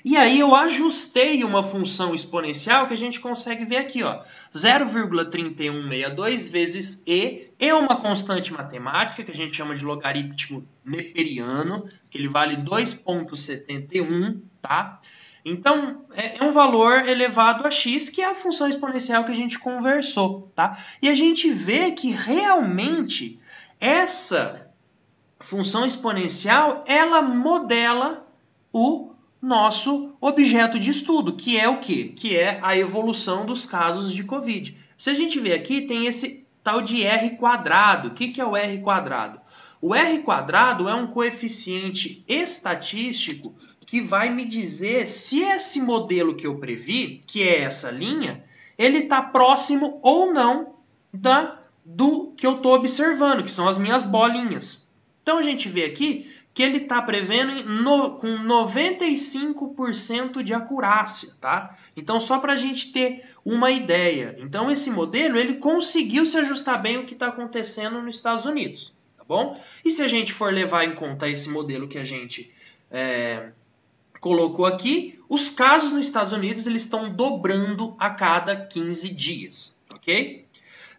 E aí eu ajustei uma função exponencial que a gente consegue ver aqui, ó. 0,3162 vezes E é uma constante matemática que a gente chama de logaritmo neperiano, que ele vale 2,71, tá? Então, é um valor elevado a x, que é a função exponencial que a gente conversou, tá? E a gente vê que realmente essa função exponencial, ela modela o nosso objeto de estudo, que é o quê? Que é a evolução dos casos de Covid. Se a gente ver aqui, tem esse tal de R quadrado. O que é o R quadrado? O R quadrado é um coeficiente estatístico que vai me dizer se esse modelo que eu previ, que é essa linha, ele está próximo ou não do que eu estou observando, que são as minhas bolinhas. Então a gente vê aqui que ele está prevendo com 95% de acurácia, tá? Então só para a gente ter uma ideia. Então esse modelo ele conseguiu se ajustar bem ao que está acontecendo nos Estados Unidos, tá bom? E se a gente for levar em conta esse modelo que a gente colocou aqui, os casos nos Estados Unidos eles estão dobrando a cada 15 dias, ok?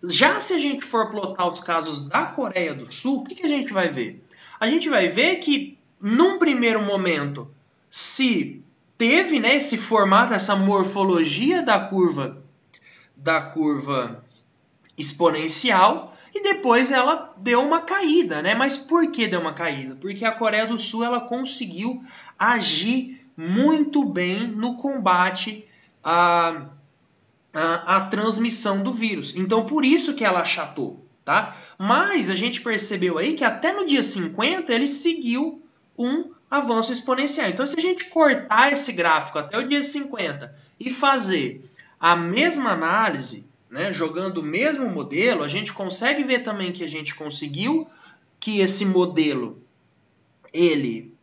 Já se a gente for plotar os casos da Coreia do Sul, o que a gente vai ver? A gente vai ver que, num primeiro momento, se teve, né, esse formato, essa morfologia da curva exponencial, e depois ela deu uma caída, né? Mas por que deu uma caída? Porque a Coreia do Sul ela conseguiu agir muito bem no combate à transmissão do vírus. Então, por isso que ela achatou. Tá? Mas a gente percebeu aí que até no dia 50 ele seguiu um avanço exponencial. Então, se a gente cortar esse gráfico até o dia 50 e fazer a mesma análise, né, jogando o mesmo modelo, a gente consegue ver também que a gente conseguiu que esse modelo ele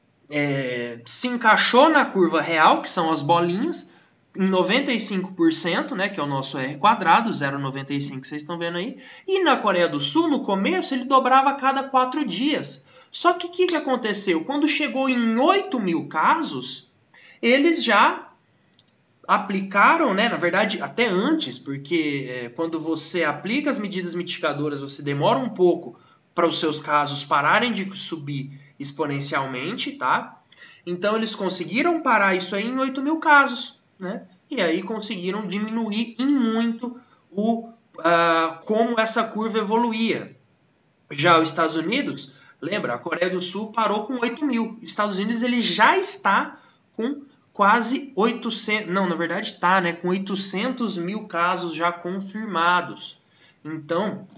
se encaixou na curva real, que são as bolinhas, em 95%, né, que é o nosso R quadrado, 0,95 que vocês estão vendo aí. E na Coreia do Sul, no começo, ele dobrava a cada 4 dias. Só que o que aconteceu? Quando chegou em 8 mil casos, eles já aplicaram, né, na verdade, até antes, porque quando você aplica as medidas mitigadoras, você demora um pouco para os seus casos pararem de subir exponencialmente, tá? Então, eles conseguiram parar isso aí em 8 mil casos. Né? E aí conseguiram diminuir em muito como essa curva evoluía. Já os Estados Unidos, lembra, a Coreia do Sul parou com 8 mil. Os Estados Unidos ele já está com quase 800, não, na verdade está, né, com 800 mil casos já confirmados. Então,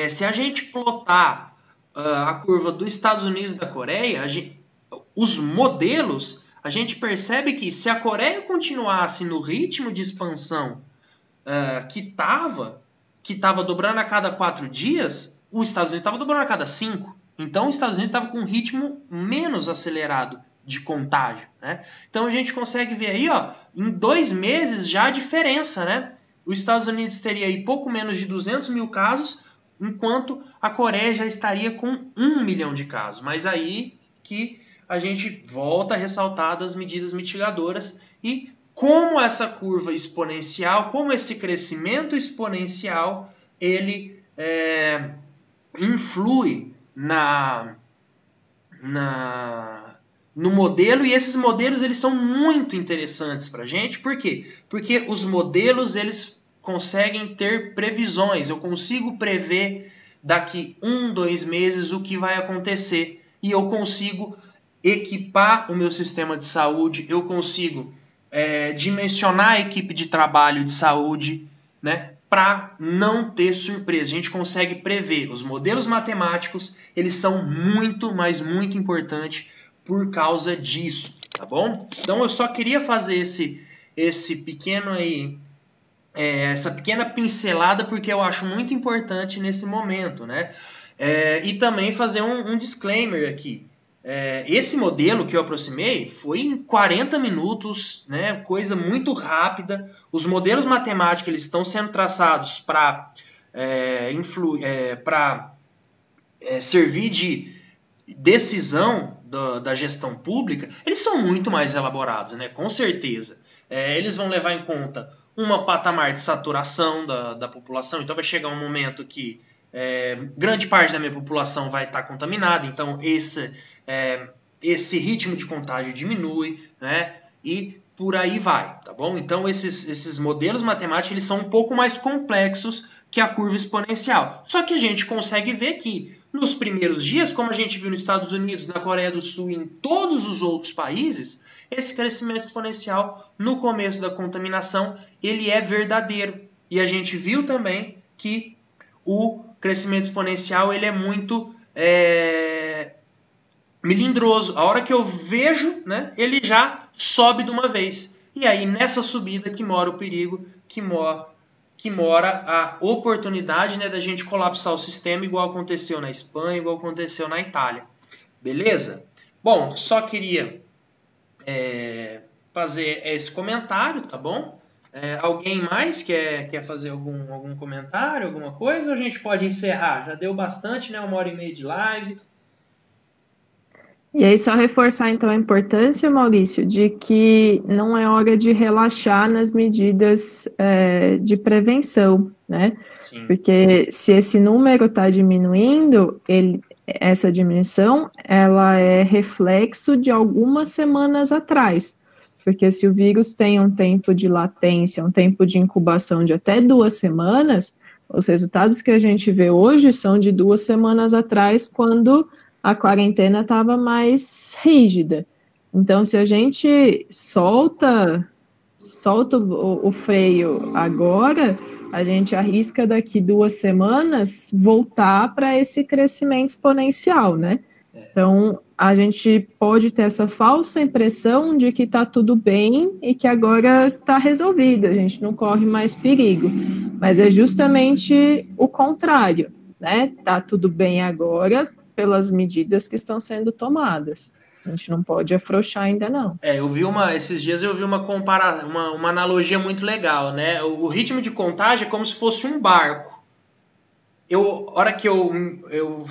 se a gente plotar a curva dos Estados Unidos e da Coreia, os modelos, a gente percebe que se a Coreia continuasse no ritmo de expansão que estava dobrando a cada 4 dias, os Estados Unidos estava dobrando a cada 5. Então, os Estados Unidos estava com um ritmo menos acelerado de contágio. Né? Então, a gente consegue ver aí, ó, em 2 meses já a diferença. Né? Os Estados Unidos teria aí pouco menos de 200 mil casos, enquanto a Coreia já estaria com 1 milhão de casos. Mas aí que a gente volta a ressaltar das medidas mitigadoras e como essa curva exponencial, como esse crescimento exponencial, ele influi no modelo, e esses modelos eles são muito interessantes para a gente. Por quê? Porque os modelos eles conseguem ter previsões. Eu consigo prever daqui 1, 2 meses o que vai acontecer e eu consigo equipar o meu sistema de saúde, eu consigo dimensionar a equipe de trabalho de saúde, né, para não ter surpresa. A gente consegue prever. Os modelos matemáticos, eles são muito, mas muito importantes por causa disso, tá bom? Então eu só queria fazer esse pequeno aí, essa pequena pincelada, porque eu acho muito importante nesse momento, né? E também fazer um disclaimer aqui. Esse modelo que eu aproximei foi em 40 minutos, né, coisa muito rápida. Os modelos matemáticos eles estão sendo traçados para servir de decisão da gestão pública. Eles são muito mais elaborados, né, com certeza. Eles vão levar em conta um patamar de saturação da população. Então vai chegar um momento que grande parte da minha população vai estar contaminada. Então esse ritmo de contágio diminui, né? E por aí vai, tá bom? Então esses modelos matemáticos eles são um pouco mais complexos que a curva exponencial. Só que a gente consegue ver que nos primeiros dias, como a gente viu nos Estados Unidos, na Coreia do Sul e em todos os outros países, esse crescimento exponencial no começo da contaminação, ele é verdadeiro. E a gente viu também que o crescimento exponencial ele é muito melindroso. A hora que eu vejo, né, ele já sobe de uma vez. E aí nessa subida que mora o perigo, que mora a oportunidade, né, da gente colapsar o sistema, igual aconteceu na Espanha, igual aconteceu na Itália. Beleza? Bom, só queria fazer esse comentário, tá bom? Alguém mais quer fazer algum comentário, alguma coisa? Ou a gente pode encerrar? Já deu bastante, né? 1h30 de live. E aí, só reforçar, então, a importância, Maurício, de que não é hora de relaxar nas medidas de prevenção, né? Sim. Porque se esse número está diminuindo, essa diminuição, ela é reflexo de algumas semanas atrás. Porque se o vírus tem um tempo de latência, um tempo de incubação de até 2 semanas, os resultados que a gente vê hoje são de 2 semanas atrás, quando a quarentena estava mais rígida. Então, se a gente solta o freio agora, a gente arrisca daqui 2 semanas voltar para esse crescimento exponencial, né? Então, a gente pode ter essa falsa impressão de que está tudo bem e que agora está resolvido, a gente não corre mais perigo. Mas é justamente o contrário, né? Está tudo bem agora, pelas medidas que estão sendo tomadas. A gente não pode afrouxar ainda não. Esses dias eu vi uma analogia muito legal, né? O ritmo de contágio é como se fosse um barco. A hora que eu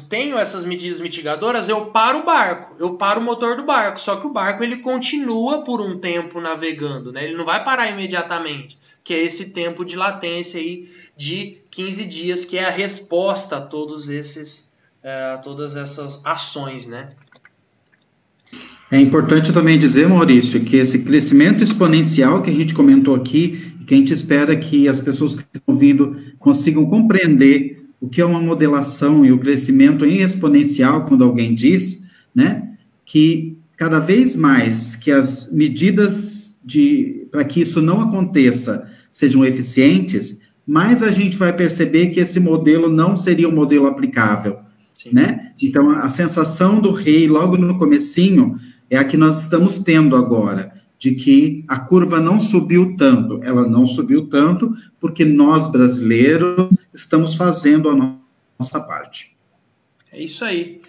tenho essas medidas mitigadoras, eu paro o barco, eu paro o motor do barco, só que o barco ele continua por um tempo navegando, né? Ele não vai parar imediatamente, que é esse tempo de latência aí de 15 dias, que é a resposta a todas essas ações, né? É importante também dizer, Maurício, que esse crescimento exponencial que a gente comentou aqui, que a gente espera que as pessoas que estão ouvindo consigam compreender o que é uma modelação e o crescimento em exponencial, quando alguém diz, né, que cada vez mais que as medidas para que isso não aconteça sejam eficientes, mais a gente vai perceber que esse modelo não seria um modelo aplicável, né? Então, a sensação do rei, logo no comecinho, é a que nós estamos tendo agora, de que a curva não subiu tanto. Ela não subiu tanto porque nós, brasileiros, estamos fazendo a nossa parte. É isso aí.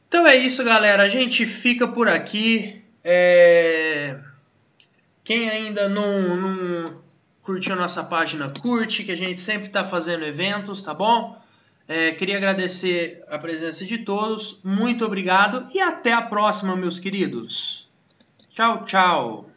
Então é isso, galera. A gente fica por aqui. Quem ainda não curtiu a nossa página, curte, que a gente sempre está fazendo eventos, tá bom? Queria agradecer a presença de todos. Muito obrigado e até a próxima, meus queridos. Tchau, tchau.